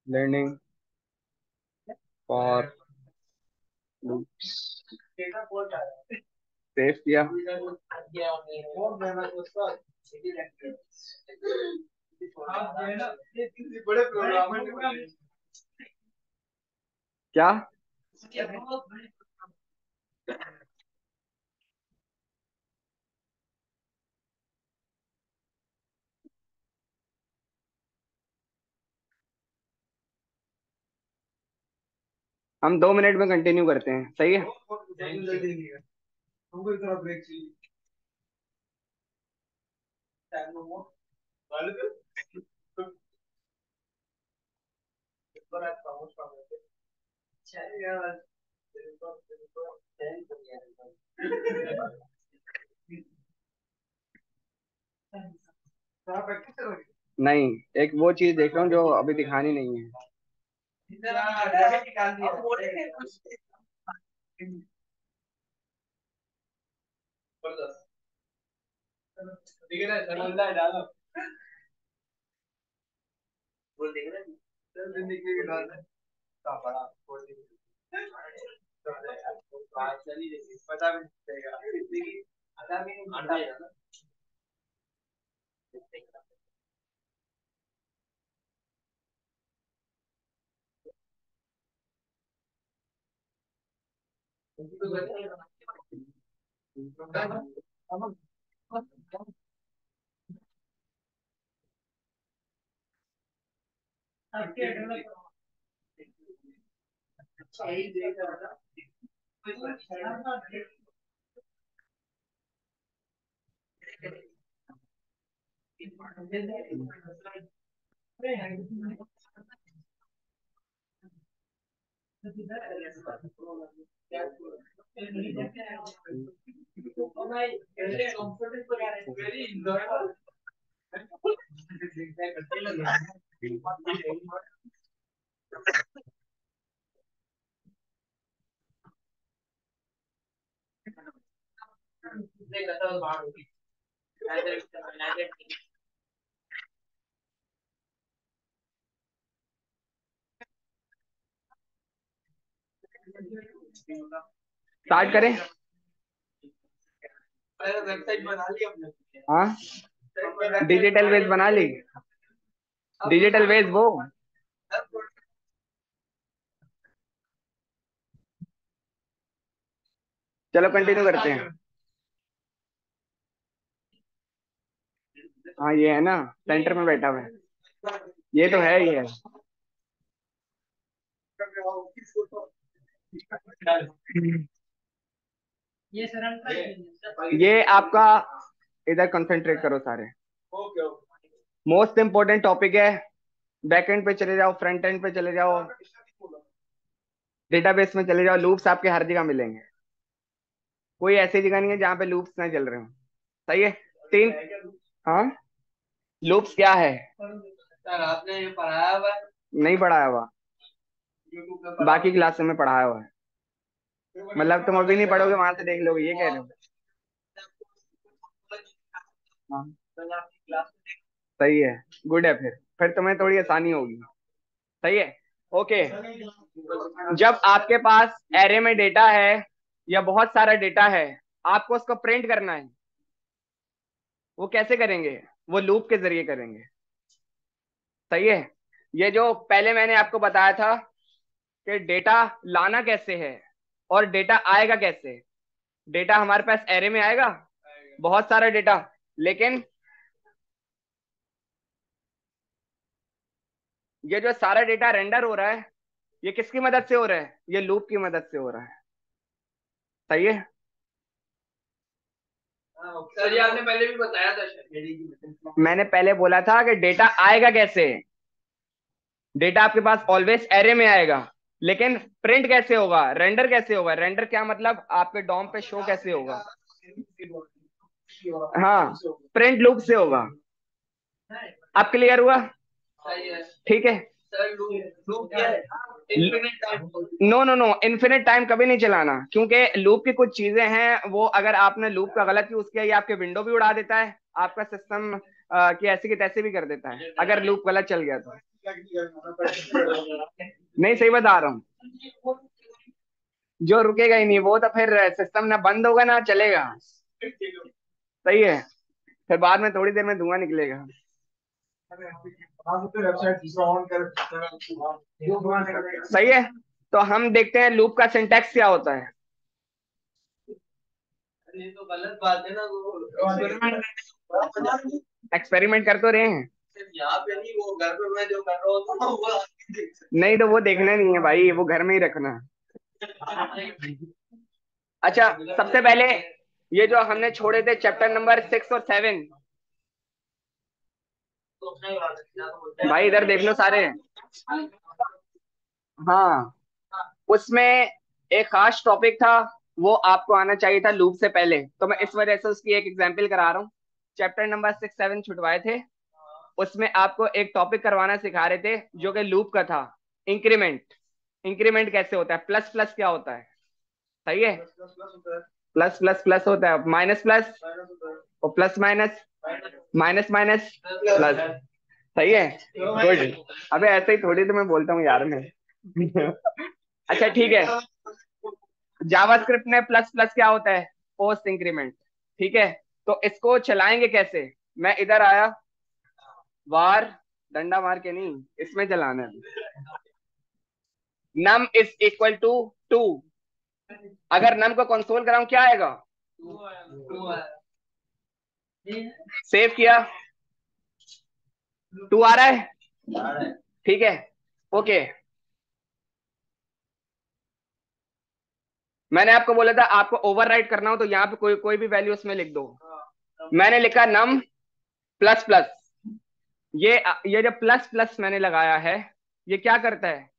लर्निंग फॉर लूप्स, सेव किया। बड़े प्रोग्रामर क्या। हम 2 मिनट में कंटिन्यू करते हैं, सही है। हमको इतना ब्रेक चाहिए। नहीं, एक वो चीज देख रहा हूँ जो अभी दिखानी नहीं है। स्टार्ट करें। वेबसाइट बना ली हमने। हाँ, डिजिटल वेज बना ली। डिजिटल वेज वो। चलो कंटिन्यू करते हैं। हाँ ये है ना, सेंटर में बैठा हुआ है। ये तो है, ये है। ये आपका, इधर कंसंट्रेट करो सारे। मोस्ट इंपोर्टेंट टॉपिक है। बैकएंड पे चले जाओ, फ्रंट एंड पे चले जाओ, डेटाबेस में चले जाओ, लूप्स आपके हर जगह मिलेंगे। कोई ऐसी जगह नहीं है जहाँ पे लूप्स ना चल रहे हो। सही है। तीन। हाँ, लूप्स क्या है? सर आपने ये पढ़ाया हुआ है? नहीं पढ़ाया हुआ, बाकी क्लास में पढ़ाया हुआ है। मतलब तुम अभी नहीं पढ़ोगे, वहां से देख लोगे, ये कह रहे हो? हाँ, सही है। गुड है, फिर तुम्हें थोड़ी आसानी होगी। सही है। ओके। जब आपके पास एरे में डेटा है या बहुत सारा डेटा है, आपको उसको प्रिंट करना है। वो कैसे करेंगे? वो लूप के जरिए करेंगे। सही है। ये जो पहले मैंने आपको बताया था कि डेटा लाना कैसे है और डेटा आएगा कैसे। डेटा हमारे पास एरे में आएगा, बहुत सारा डेटा, लेकिन ये जो सारा डेटा रेंडर हो रहा है, ये किसकी मदद से हो रहा है? ये लूप की मदद से हो रहा है। सही है। सर ये आपने पहले भी बताया था शायद। मैंने पहले बोला था कि डेटा आएगा कैसे। डेटा आपके पास ऑलवेज एरे में आएगा, लेकिन प्रिंट कैसे होगा, रेंडर कैसे होगा? रेंडर क्या मतलब, आपके डॉम पे शो कैसे होगा? हाँ, प्रिंट लूप से होगा। अब क्लियर हुआ? सही है। ठीक है। सर लूप क्या है? Infinite time. No no no, infinite time कभी नहीं चलाना, क्योंकि लूप की कुछ चीजें हैं, वो अगर आपने लूप का गलत यूज किया, ये आपके विंडो भी उड़ा देता है, आपका सिस्टम की ऐसे की तैसे भी कर देता है अगर लूप गलत चल गया तो। नहीं, सही बता रहा हूँ। जो रुकेगा ही नहीं वो तो फिर सिस्टम ना बंद होगा ना चलेगा। सही है। फिर बाद में थोड़ी देर में धुआं निकलेगा। सही है। तो हम देखते हैं लूप का सिंटैक्स क्या होता है। ये तो गलत बात है ना, एक्सपेरिमेंट कर तो रहे हैं। सिर्फ यहाँ पे नहीं, वो घर पे मैं जो कर रहा होता हूँ वो नहीं तो वो देखना नहीं है भाई, वो घर में ही रखना। अच्छा, सबसे पहले ये जो हमने छोड़े थे चैप्टर नंबर 6 और 7, भाई इधर देख लो सारे। हाँ, उसमें एक खास टॉपिक था, वो आपको आना चाहिए था लूप से पहले, तो मैं इस वजह से उसकी एक एग्जांपल करा रहा हूँ। चैप्टर नंबर 6 7 छुटवाए थे, उसमें आपको एक टॉपिक करवाना सिखा रहे थे जो कि लूप का था, इंक्रीमेंट। इंक्रीमेंट कैसे होता है, प्लस प्लस क्या होता है, सही है, प्लस प्लस प्लस होता है, माइनस प्लस और plus minus, minus minus plus, सही है, गुड। अबे ऐसे ही थोड़ी तो मैं बोलता हूँ यार मैं। अच्छा ठीक है, जावास्क्रिप्ट में प्लस प्लस क्या होता है, पोस्ट इंक्रीमेंट, ठीक है। तो इसको चलाएंगे कैसे, मैं इधर आया, वार, डंडा मार के नहीं, इसमें चलाना है। नम इज इक्वल टू 2, अगर नम को कंसोल कराऊं क्या आएगा, सेव किया, 2 आ रहा है, ठीक है, ओके। मैंने आपको बोला था आपको ओवरराइट करना हो तो यहाँ पे कोई कोई भी वैल्यू उसमें लिख दो। मैंने लिखा नम प्लस प्लस, ये ये जो प्लस प्लस मैंने लगाया है, ये क्या करता है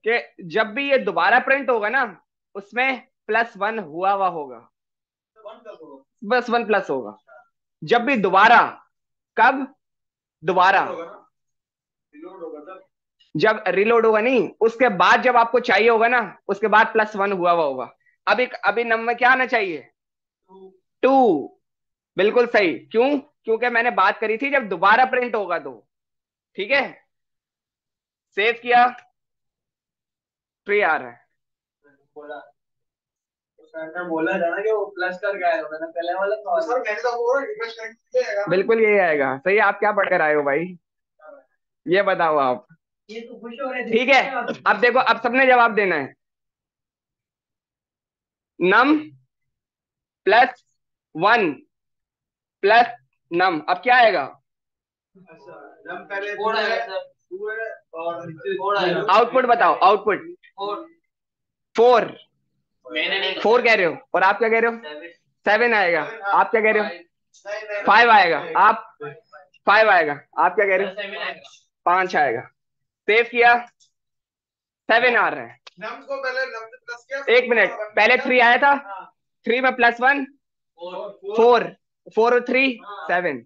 कि जब भी ये दोबारा प्रिंट होगा ना, उसमें +1 हुआ हुआ होगा, बस 1 प्लस होगा जब भी दोबारा। कब, दोबारा जब रिलोड होगा नहीं, उसके बाद जब आपको चाहिए होगा ना, उसके बाद +1 हुआ हुआ होगा। अभी नंबर में क्या आना चाहिए, 2, बिल्कुल सही। क्यों, क्योंकि मैंने बात करी थी जब दोबारा प्रिंट होगा तो, ठीक है। सेव किया, 3 आ रहा है, सर बोला था ना कि वो प्लस करके आया होगा ना पहले वाला, तो सर मैंने तो बोला रिफ्रेश करके आएगा। बिल्कुल यही आएगा, सही। आप क्या पढ़कर आए हो भाई, ये बताओ आप। ये तो खुश हो रहे थे, ठीक है, अब देखो, अब सबने जवाब देना है। नम +1 प्लस नम, अब क्या आएगा, अच्छा जब पहले फोर आएगा सर, टू है और फोर आएगा, आउटपुट बताओ, आउटपुट फोर। 4, मैंने नहीं 4 कह रहे हो, और आप क्या कह रहे हो, 7 आएगा, आप क्या कह रहे हो, 5 आएगा, आप 5 आएगा, आप क्या कह रहे हो, 5 आएगा। सेव किया, 7 आ रहा है। नम को पहले नम से प्लस किया, 1 मिनट, पहले 3 आया था, 3 में +1 4, 4 और 3 7,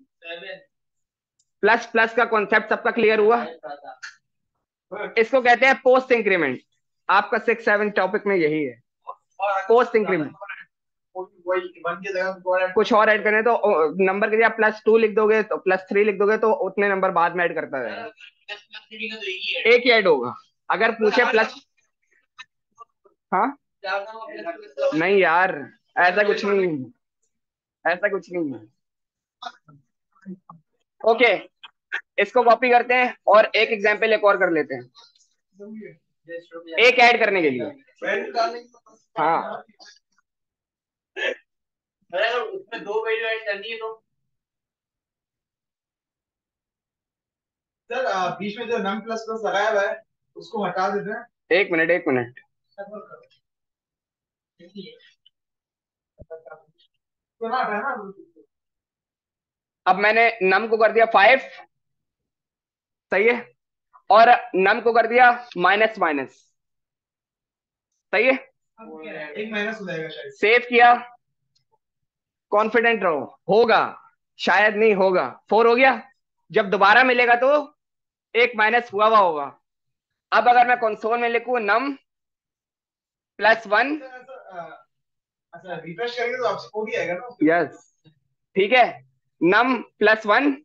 प्लस प्लस का कॉन्सेप्ट सबका क्लियर हुआ। इसको कहते हैं पोस्ट इंक्रीमेंट, आपका 6 7 टॉपिक में यही है, पोस्ट इंक्रीमेंट। वही वन की जगह कुछ और ऐड करने तो नंबर के लिए आप +2 लिख दोगे तो +3 लिख दोगे तो उतने नंबर बाद में ऐड करता रहेगा, एक ही ऐड होगा। अगर पूछे प्लस, हाँ, नहीं यार, ऐसा कुछ नहीं है, ऐसा कुछ नहीं है। ओके, इसको कॉपी करते हैं और एक एग्जांपल एक और कर लेते हैं, एक ऐड करने के लिए। हाँ, उसमें दो वैल्यू ऐड करनी है तो सर बीच में जो नम प्लस प्लस लगाया हुआ है उसको हटा देते हैं। 1 मिनट 1 मिनट, तो ना हटाए ना। अब मैंने नम को कर दिया 5, सही है, और नम को कर दिया माइनस माइनस, सही है, एक माइनस हो जाएगा शायद। सेव किया, कॉन्फिडेंट रहो, होगा, शायद नहीं होगा, 4 हो गया। जब दोबारा मिलेगा तो एक माइनस हुआ हुआ होगा। अब अगर मैं कंसोल में लिखूं नम +1, अच्छा रिफ्रेश करेंगे तो आपसे हो भी आएगा ना। यस, ठीक है, नम +1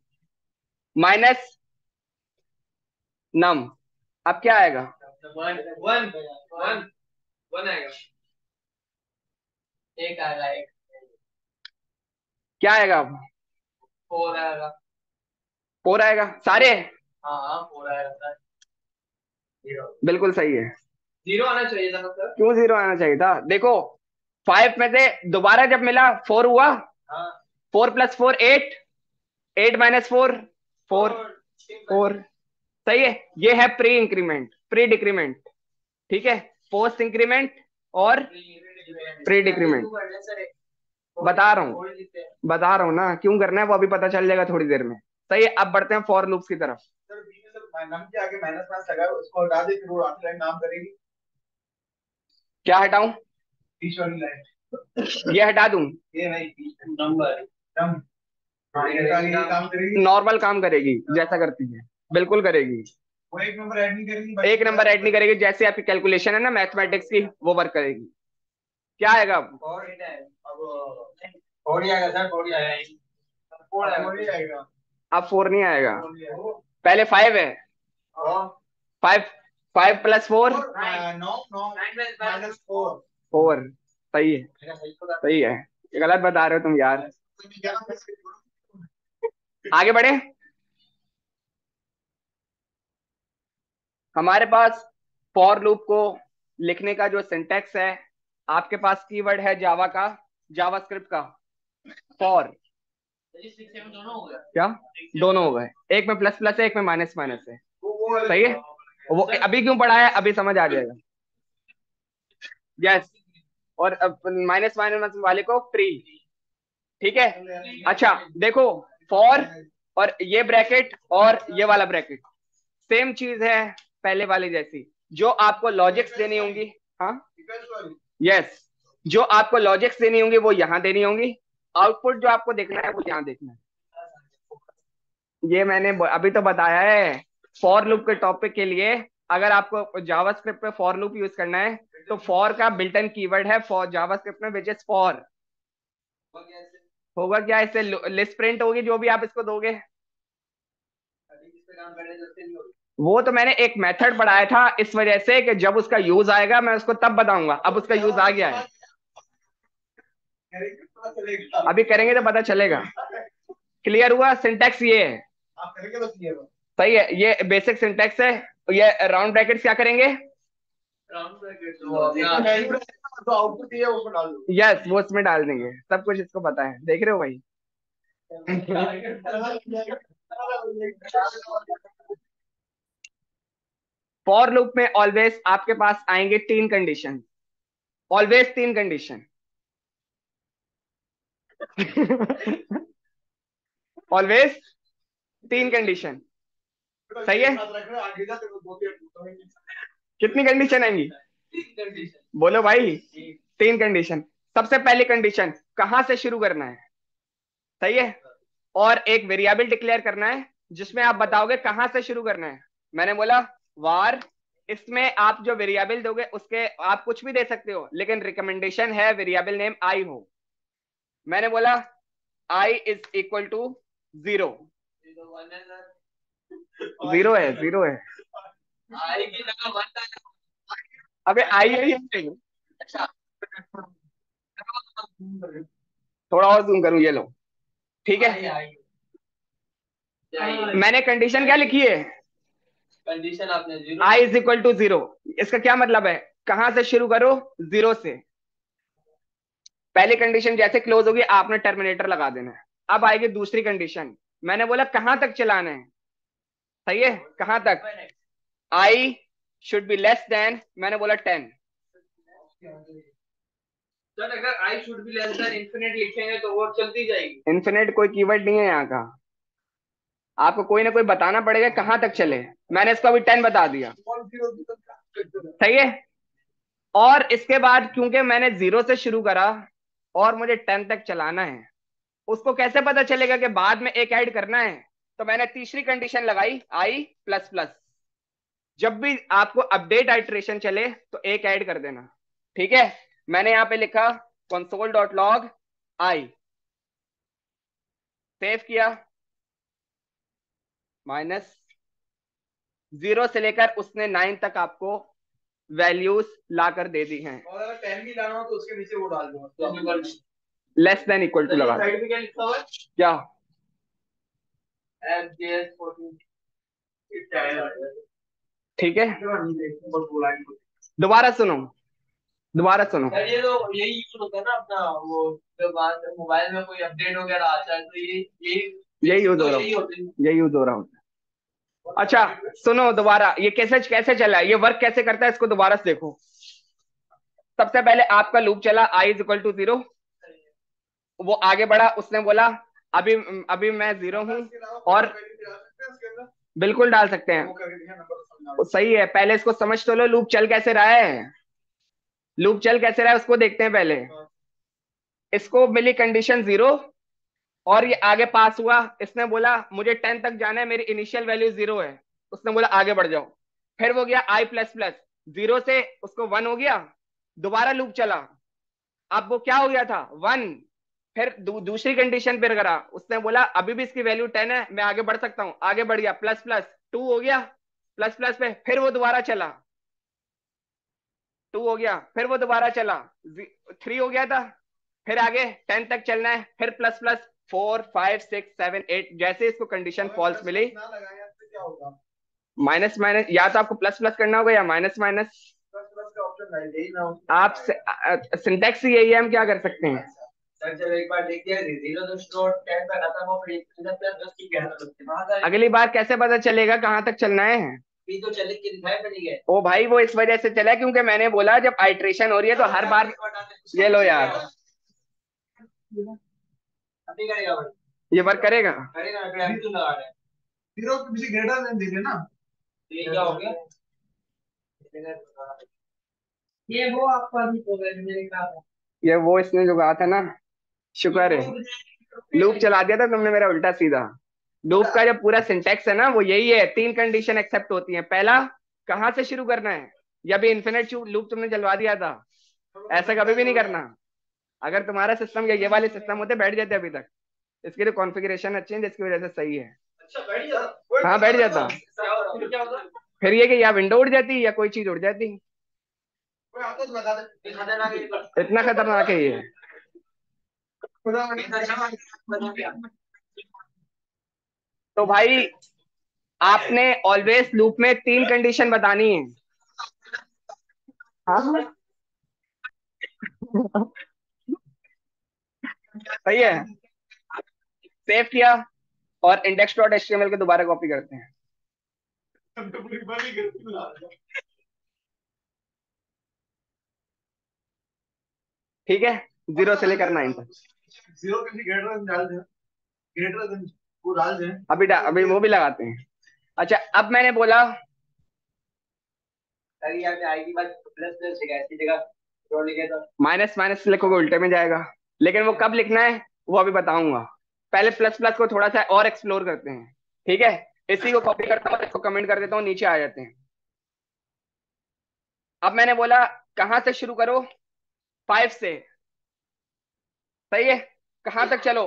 माइनस नम, अब क्या आएगा, वन वन वन वन आएगा, एक आएगा, एक क्या आएगा अब, फोर आएगा। 4 आएगा सारे, हाँ हाँ फोर आएगा सर, जीरो बिल्कुल सही है। जीरो आना चाहिए था ना सर। क्यों 0 आना चाहिए था, देखो 5 में से दोबारा जब मिला 4 हुआ, हाँ 4 + 4 8, 8 - 4 4 4, सही है। ये है प्री इंक्रीमेंट, प्री डिक्रीमेंट, ठीक है। पोस्ट इंक्रीमेंट और प्री डिक्रीमेंट। बता रहा हूँ ना क्यों करना है, वो अभी पता चल जाएगा थोड़ी देर में। सही है, अब बढ़ते हैं फॉर लूप्स की तरफ। सर बी में सर नाम के आगे माइनस माइनस लगा है, उसको हटा दे, फिर वो आखिरी लाइन नाम करेगी। क्या हटाऊं? बीच वाली लाइन ये हटा दूं? ये नहीं, नंबर नंबर हाँ, ये काम करेगी। नॉर्मल काम करेगी जैसा करती है, बिल्कुल करेगी। वो एक नंबर ऐड नहीं करेगी, एक नंबर ऐड नहीं करेगी, जैसे आपकी कैलकुलेशन है ना मैथमेटिक्स की, वो वर्क करेगी। क्या आएगा अब? फोर ही आएगा सर, फोर ही आएगा, फोर ही आएगा। अब फोर नहीं आएगा, पहले फाइव है। फाइव, फाइव प्लस फोर, नौ नौ माइनस फोर। फोर। सही है, सही है। ये गलत बता रहे हो तुम यार। आगे बढ़े। हमारे पास फॉर लूप को लिखने का जो सिंटेक्स है, आपके पास कीवर्ड है जावा का, जावास्क्रिप्ट का फॉर। क्या? दोनों हो गए, एक में प्लस प्लस है, एक में माइनस माइनस है। सही है। वो अभी क्यों पढ़ा है, अभी समझ आ जाएगा। यस, और माइनस माइनस वाले को प्री। ठीक है। अच्छा देखो, फॉर और ये ब्रैकेट और ये वाला ब्रैकेट सेम चीज है, पहले वाले जैसी। जो आपको लॉजिक्स देनी होंगी, हाँ यस, जो आपको लॉजिक्स देनी होंगी वो यहाँ देनी होंगी। आउटपुट जो आपको देखना है वो यहाँ देखना है। ये मैंने अभी तो बताया है। फॉर लूप के टॉपिक के लिए अगर आपको जावास्क्रिप्ट पे फॉर लूप यूज करना है, तो फॉर का बिल्ट इन कीवर्ड है फॉर जावास्क्रिप्ट में, विच इज फॉर। होगा क्या, इससे लिस्ट प्रिंट होगी जो भी आप इसको दोगे। वो तो मैंने एक मेथड पढ़ाया था इस वजह से कि जब उसका यूज आएगा मैं उसको तब बताऊंगा। अब उसका यूज आ गया है, अभी करेंगे तो पता चलेगा। क्लियर हुआ? सिंटेक्स ये है। सही है, ये बेसिक सिंटेक्स है। ये राउंड ब्रैकेट्स क्या करेंगे? तो आउटपुट ये उसमें डाल दो। यस, वो उसमें डाल देंगे, सब कुछ इसको पता है, देख रहे हो भाई। फॉर लूप में ऑलवेज आपके पास आएंगे तीन कंडीशन, ऑलवेज तीन कंडीशन। ऑलवेज तीन कंडीशन। सही है। कितनी कंडीशन आएंगी? बोलो भाई। तीन कंडीशन। सबसे पहली कंडीशन, कहां से शुरू करना है। सही है। और एक वेरिएबल डिक्लेयर करना है जिसमें आप बताओगे कहां से शुरू करना है। मैंने बोला वार, इसमें आप जो वेरिएबल दोगे उसके आप कुछ भी दे सकते हो, लेकिन रिकमेंडेशन है वेरिएबल नेम आई हो। मैंने बोला i is equal to zero. Zero है, जीरो है। अबे आई है ये। थोड़ा और जूम करूं, ये लो। ठीक है। मैंने कंडीशन क्या लिखी है? कंडीशन आपने zero, I is equal to zero. इसका क्या मतलब है? कहां से शुरू करो? जीरो से। पहली कंडीशन जैसे क्लोज होगी आपने टर्मिनेटर लगा देना है। अब आएगी दूसरी कंडीशन। मैंने बोला कहां तक चलाना है। सही है, कहां तक? आई शुड बी लेस देन, मैंने बोला 10। सर अगर आई should be less than infinite लिखेंगे तो वो चलती जाएगी। इन्फिनिट कोई कीवर्ड नहीं है यहाँ का, आपको कोई ना कोई बताना पड़ेगा कहां तक चले। मैंने इसको अभी 10 बता दिया। सही है। और इसके बाद क्योंकि मैंने जीरो से शुरू करा और मुझे 10 तक चलाना है, उसको कैसे पता चलेगा कि बाद में एक ऐड करना है? तो मैंने तीसरी कंडीशन लगाई, आई प्लस प्लस। जब भी आपको अपडेट आइट्रेशन चले तो एक ऐड कर देना। ठीक है। मैंने यहां पे लिखा console.log आई, सेव किया, माइनस जीरो से लेकर उसने 9 तक आपको वैल्यूज लाकर दे दी हैं। और अगर 10 भी लाना हो तो उसके नीचे वो डाल दूंगा, लेस देन इक्वल टू लगा। साइड पे क्या लिखा हुआ है? क्या? ठीक है, दोबारा सुनो, दोबारा सुनो। सर ये तो यही यूज होता है ना अपना, वो जब मोबाइल में कोई अपडेट वगैरह आता है तो ये यही यूज हो रहा यही होते हैं। है, यही यूज हो रहा होता है। अच्छा सुनो दोबारा, ये कैसे कैसे चला है, ये वर्क कैसे करता है, इसको दोबारा से देखो। सबसे पहले आपका लूप चला आई इज इक्वल टू 0, वो आगे बढ़ा, उसने बोला अभी अभी मैं 0 हूँ, और बिल्कुल डाल सकते हैं, वो सही है। पहले इसको समझ तो लो, लूप चल कैसे रहा है, लूप चल कैसे रहा है उसको देखते हैं पहले। इसको मिली कंडीशन 0, और ये आगे पास हुआ, इसने बोला मुझे 10 तक जाना है, मेरी इनिशियल वैल्यू 0 है, उसने बोला आगे बढ़ जाओ। फिर वो गया आई प्लस प्लस, 0 से उसको 1 हो गया, दोबारा लूप चला, अब वो क्या हो गया था 1। फिर दूसरी कंडीशन पे करा, उसने बोला अभी भी इसकी वैल्यू 10 है, मैं आगे बढ़ सकता हूँ, आगे बढ़ गया, प्लस प्लस 2 हो गया, प्लस प्लस पे फिर वो दोबारा चला, 2 हो गया, फिर वो दोबारा चला, 3 हो गया था, फिर आगे 10 तक चलना है, फिर प्लस प्लस 4 5 6 7 8, जैसे इसको कंडीशन फॉल्स मिली, माइनस माइनस, या तो आपको प्लस प्लस करना होगा या माइनस माइनस, आप सिंटेक्स यही है, हम क्या कर सकते हैं। सर जब एक बार देख दिया 0 तो स्टोर 10 पे खत्म हो, फिर प्लस 10 की क्या है, अगली बार कैसे पता चलेगा कहाँ तक चलना है। ये तो चल के दिखाया पे नहीं गए। ओ भाई वो इस वजह से चला क्योंकि मैंने बोला जब आइट्रेशन हो रही है तो हर बार, ये लो यार, अभी करेगा भाई, ये वर्क करेगा। करेगा फिर अभी तो लगा रहे हैं 0 के पीछे ग्रेटर देन देंगे ना, ये क्या हो गया, ये वो आपका भी प्रोग्राम मेरे का ये वो इसने जो कहा था ना, शुक्र है लूप चला दिया था तुमने मेरा उल्टा सीधा। लूप का जो पूरा सिंटेक्स है ना वो यही है, 3 कंडीशन एक्सेप्ट होती हैं। पहला, कहाँ से शुरू करना है, या भी इन्फिनिट लूप तुमने चलवा दिया था, ऐसा कभी भी नहीं करना। अगर तुम्हारा सिस्टम या ये वाले सिस्टम होते बैठ जाते अभी तक, इसकी तो कॉन्फ़िगरेशन अच्छी है जिसकी वजह से सही है। अच्छा बैठ जाता, हाँ बैठ जाता, क्या होता, फिर ये कि या विंडो उड़ जाती या कोई चीज उड़ जाती। कोई आता तो बता दे, खतरनाक है इतना खतरनाक है ये। तो भाई आपने ऑलवेज लूप में 3 कंडीशन बतानी है। हाँ सही है, सेव किया, और इंडेक्स डॉट एचटीएमएल के दोबारा कॉपी करते हैं। ठीक है, 0 से लेकर 9 तक, 0 के ग्रेटर देन डाल दे, ग्रेटर देन वो डाल दे, अभी वो भी लगाते हैं। अच्छा अब मैंने बोला, सर यहाँ पे आई की बात प्लस प्लस है, ऐसी जगह जोड़ लिखे तो माइनस माइनस लिखोगे उल्टे में जाएगा, लेकिन वो कब लिखना है वो अभी बताऊंगा। पहले प्लस प्लस को थोड़ा सा और एक्सप्लोर करते हैं। ठीक है, इसी को कॉपी करता हूँ, इसको कमेंट कर देता हूँ, नीचे आ जाते हैं। अब मैंने बोला कहां से शुरू करो, 5 से, सही है, कहां तक चलो,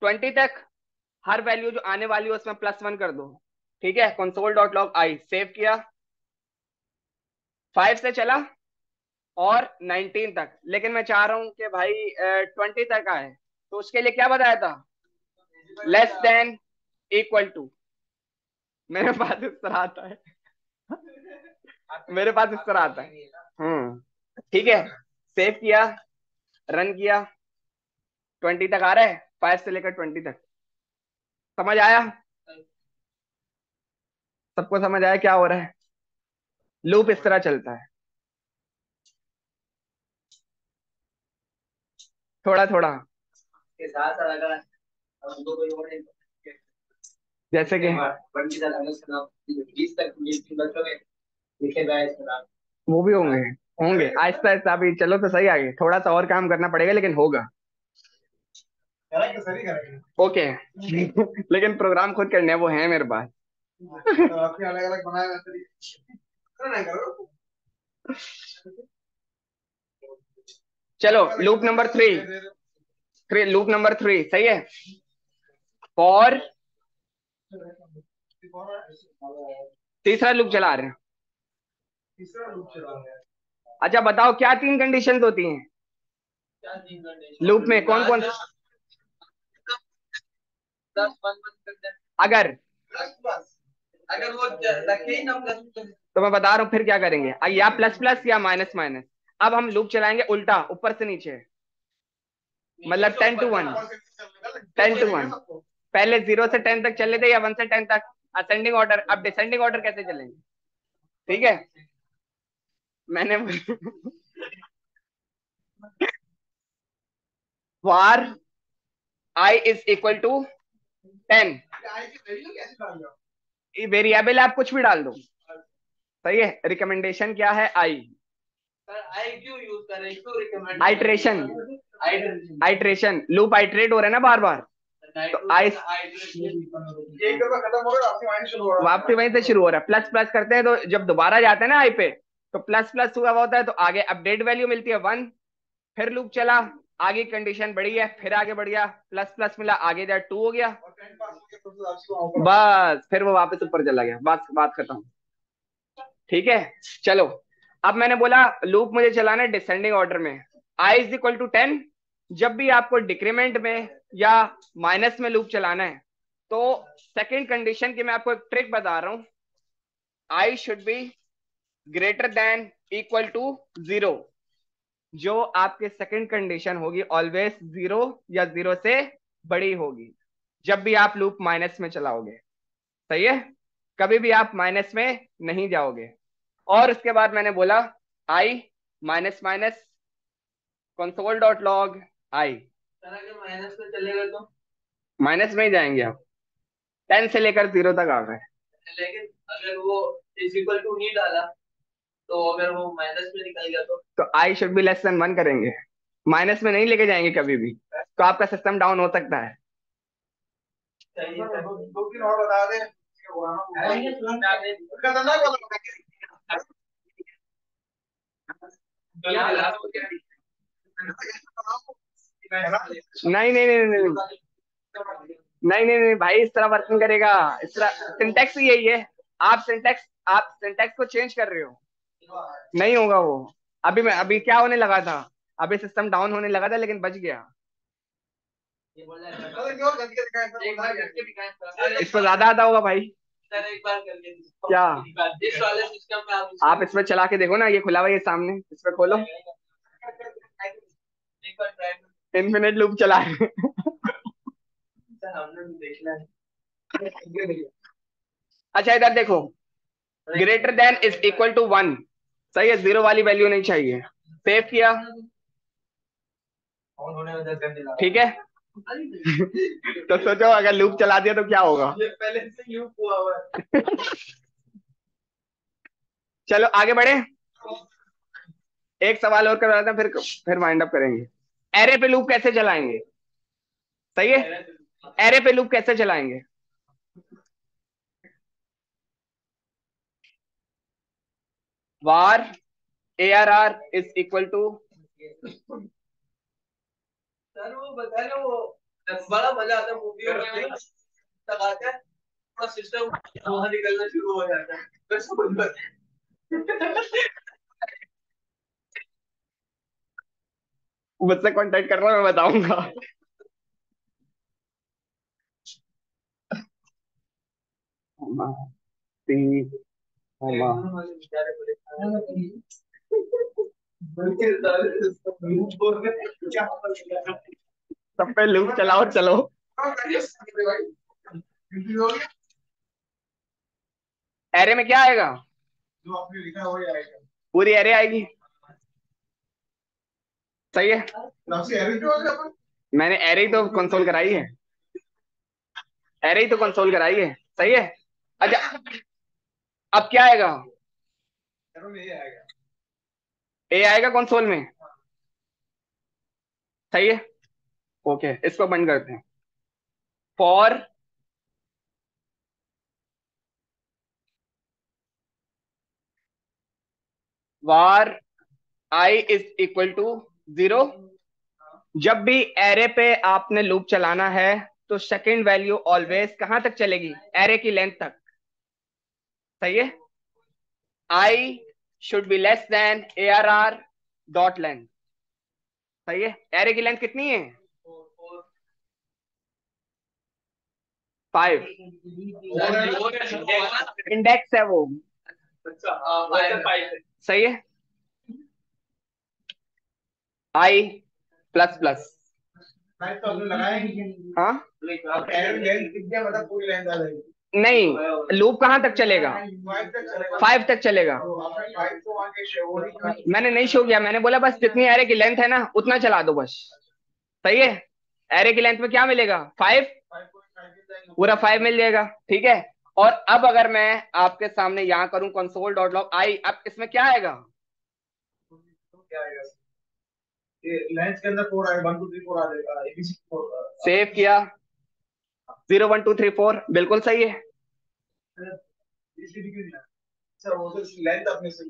20 तक, हर वैल्यू जो आने वाली है उसमें +1 कर दो। ठीक है, console dot log I save किया, 5 से चला और 19 तक, लेकिन मैं चाह रहा हूं कि भाई 20 तक आए, तो उसके लिए क्या बताया था, लेस देन इक्वल टू, मेरे पास इस तरह आता है, मेरे पास इस तरह आता है। ठीक है, सेव किया, रन किया, 20 तक आ रहा है, 5 से लेकर 20 तक, समझ आया, सबको समझ आया क्या हो रहा है। लूप इस तरह चलता है, थोड़ा थोड़ा, के साथ साथ अगर उनको कोई और जैसे कि बंदी का अलग से नाम 20 तक 20 बच्चों में लिखे गए इसका नाम, वो भी होंगे, होंगे आहिस्ता आहिस्ता, अभी चलो तो सही, आगे थोड़ा सा और काम करना पड़ेगा लेकिन होगा। करेंगे सही करेंगे, ओके लेकिन प्रोग्राम खुद करने हैं, वो है मेरे पास। तो आपने अलग अलग बनाए हुए तरीके करना करो। चलो लूप नंबर 3 सही है, फॉर, तीसरा लूप चला रहे हैं। तीसरा लूप चला रहे हैं, अच्छा बताओ क्या 3 कंडीशंस होती हैं क्या 3 घंटे लूप में, कौन कौन, 10 1 अगर, बस अगर वो रखे ही ना 10, तो मैं बता रहा हूं फिर क्या करेंगे, या प्लस प्लस या माइनस माइनस। अब हम लूप चलाएंगे उल्टा, ऊपर से नीचे, मतलब 10 to 1, 10 to 1, पहले 0 से 10 तक चल लेते या 1 से 10 तक, असेंडिंग ऑर्डर। अब डिसेंडिंग ऑर्डर कैसे चलेंगे, ठीक है, मैंने वार I is equal to 10। Variable आप कुछ भी डाल दो, सही है। रिकमेंडेशन क्या है? आई। सर आई क्यों यूज कर रहे हैं, क्यों recommend? Iteration, iteration. Iteration, loop iterate हो रहा है ना बार बार, तो आई एक दफा खत्म हो गया, आपकी माइंड शुरू हो रहा है। वापसी वहीं से शुरू हो रहा है। प्लस प्लस करते हैं तो जब दोबारा जाते हैं ना आई पे, तो प्लस प्लस हुआ होता है, तो आगे अपडेट वैल्यू मिलती है 1। फिर लूप चला, आगे कंडीशन बढ़ी है, फिर आगे बढ़ गया, प्लस प्लस मिला, आगे जाए 2 हो गया, बस फिर वो वापस ऊपर चला गया, बस बात खत्म। ठीक है, चलो। अब मैंने बोला लूप मुझे चलाना है डिसेंडिंग ऑर्डर में, आई इज इक्वल टू 10। जब भी आपको डिक्रीमेंट में या माइनस में लूप चलाना है, तो सेकेंड कंडीशन की मैं आपको एक ट्रिक बता रहा हूं। I should be greater than equal to 0। जो आपके सेकंड कंडीशन होगी ऑलवेज 0 या 0 से बड़ी होगी, जब भी आप लूप माइनस में चलाओगे। सही है, कभी भी आप माइनस में नहीं जाओगे। और उसके बाद मैंने बोला i minus minus console dot log i. Sir अगर माइनस में चलेगा तो? माइनस में ही जाएंगे आप, 10 से लेकर 0 तक आ गए। लेकिन अगर वो इज इक्वल टू नहीं डाला, तो अगर वो माइनस में निकल गया तो आई शुड बी लेस देन 1 करेंगे, माइनस में नहीं लेके जाएंगे कभी भी, तो आपका सिस्टम डाउन हो सकता है। दो तीन और बता दे। नहीं नहीं नहीं नहीं नहीं नहीं नहीं भाई, इस तरह वर्क नहीं करेगा। इस तरह सिंटेक्स ही यही है। आप सिंटेक्स को चेंज कर रहे हो, नहीं होगा वो। अभी क्या होने लगा था, अभी सिस्टम डाउन होने लगा था लेकिन बच गया। इसको ज्यादा आता होगा भाई। सर एक बार करके क्या? इस वाले सिस्टम में आप इसमें चला के देखो ना, ये खुला हुआ है ये सामने, इसमें खोलो, एक बार ट्राई। इन्फिनिट लूप चला है। सर हमने भी देखना है। अच्छा इधर देखो, greater than is equal to 1। सही है, 0 वाली वैल्यू नहीं चाहिए। सेव किया, ऑन होने में 10 घंटे लगा। ठीक है। तो सोचो अगर लूप चला दिया तो क्या होगा। ये पहले से लूप हुआ हुआ है। चलो आगे बढ़े, एक सवाल और करवाता हूं, फिर वाइंड अप करेंगे। एरे पे लूप कैसे चलाएंगे? सही है, एरे पे लूप कैसे चलाएंगे? Var ARR is equal to, sir वो बता रहे वो बड़ा मजा आता है मूवियों में, तब आता है पूरा सिस्टम वहां निकलना शुरू हो जाता है, बस समझ में। मुझसे कांटेक्ट करना, मैं बताऊंगा। सब पे लूप चलाओ चलो। एरे में क्या आएगा? जो आपने लिखा है वही आएगा। पूरी एरे आएगी। सही है, मैंने एरे ही तो कंसोल कराई है, एरे ही तो कंसोल कराई है। सही है। अच्छा अब क्या आएगा? ए आएगा कंसोल में। सही है, ओके इसको बंद करते हैं। For var I is equal to 0। जब भी एरे पे आपने लूप चलाना है, तो सेकंड वैल्यू ऑलवेज कहां तक चलेगी? एरे की लेंथ तक। सही है, आई should be less than ARR dot length. सही है, एरे की लेंथ कितनी है? 5। इंडेक्स है वो। सही है, आई प्लस प्लस। हाँ नहीं, लूप कहां तक चलेगा? 5 तक चलेगा। मैंने नहीं शो किया, मैंने बोला बस जितनी एरे की लेंथ है ना उतना चला दो बस। सही है। एरे की लेंथ में क्या मिलेगा, 5, पूरा 5 मिल जाएगा, ठीक है। और अब अगर मैं आपके सामने यहां करूं कंसोल डॉट लॉग आई, अब इसमें क्या आएगा, क्या आएगा, ये लेंथ के अंदर 4 आएगा, 1 2 3 4 आ जाएगा, एबीसी 4। सेव किया, 0 1 2 3 4 बिल्कुल सही है। एबीसी क्यों नहीं आया? सर वो तो लेंथ अपने से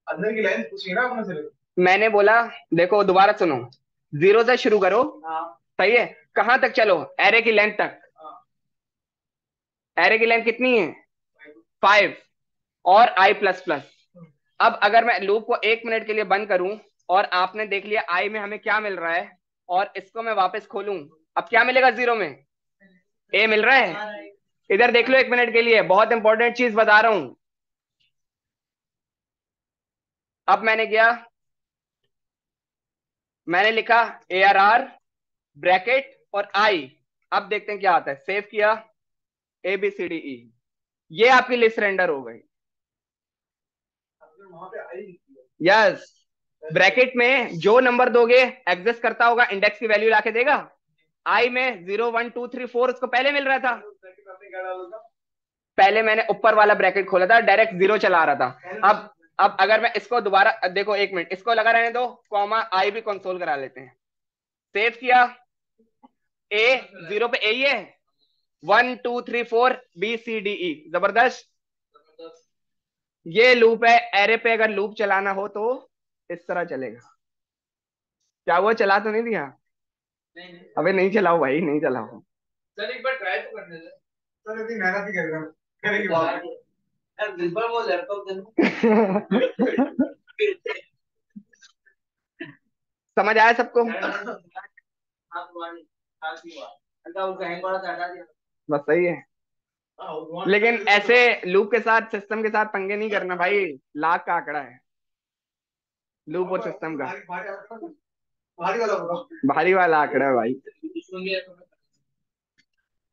अंदर की लेंथ पूछिए ना अपने से। मैंने बोला, देखो दोबारा सुनो, 0 से शुरू करो, हाँ। सही है। कहां तक चलो, एरे की लेंथ तक। हाँ। एरे की लेंथ कितनी है, 5 और आई प्लस प्लस। अब अगर मैं लूप को 1 मिनट के लिए बंद करूं, और आपने देख लिया आई में हमें क्या मिल रहा है, और इसको मैं वापस खोलूं, अब क्या मिलेगा 0 में, ए मिल रहा है। इधर देख लो 1 मिनट के लिए, बहुत इंपॉर्टेंट चीज बता रहा हूं। अब मैंने गया, मैंने लिखा ए आर आर ब्रैकेट और आई। अब देखते हैं क्या आता है, सेव किया, A B C D E, ये आपकी लिस्ट रेंडर हो गई। वहां पे आई। यस, ब्रैकेट में जो नंबर दोगे एग्जिस्ट करता होगा, इंडेक्स की वैल्यू लाके देगा। आई में 0 1 2 3 4 उसको पहले मिल रहा था, पहले मैंने ऊपर वाला ब्रैकेट खोला था, डायरेक्ट 0 चला रहा था। अब अगर मैं इसको दोबारा देखो, 1 मिनट इसको लगा रहने दो, कॉमा आई भी कंसोल करा लेते हैं। सेव किया, ए 0 पे ए ही है, 1 2 3 4 बी सी डी ई, जबरदस्त। ये लूप है, एरे पे अगर लूप चलाना हो तो इस तरह चलेगा। क्या वो चला तो नहीं दिया, नहीं नहीं अबे नहीं चलाओ भाई, नहीं चलाओ। सर, एक बार ट्राई तो करने दे सर, इतनी मेहनत ही कर रहे हैं, करेंगे बात यार, दिन भर वो लैपटॉप समझ आया सबको, बस सही है। लेकिन ऐसे लूप के साथ, सिस्टम के साथ पंगे नहीं करना भाई, लाख का आंकड़ा है लूप और सिस्टम का, भारी वाला होगा। भारी वाला आंकड़ा है भाई।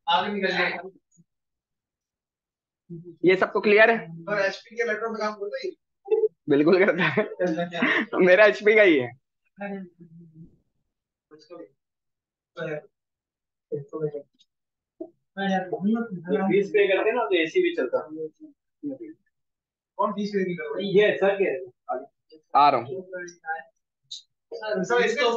आगे निकल जाएगा। ये सबको क्लियर है, और एचपी के लैपटॉप में काम करता है। बिल्कुल करता है। मेरा एचपी का ही है। फीस पे करते ना तो एसी भी चलता। कौन फीस पे नहीं कर रहा है? ये सर के आ रहा हूँ। सर इसको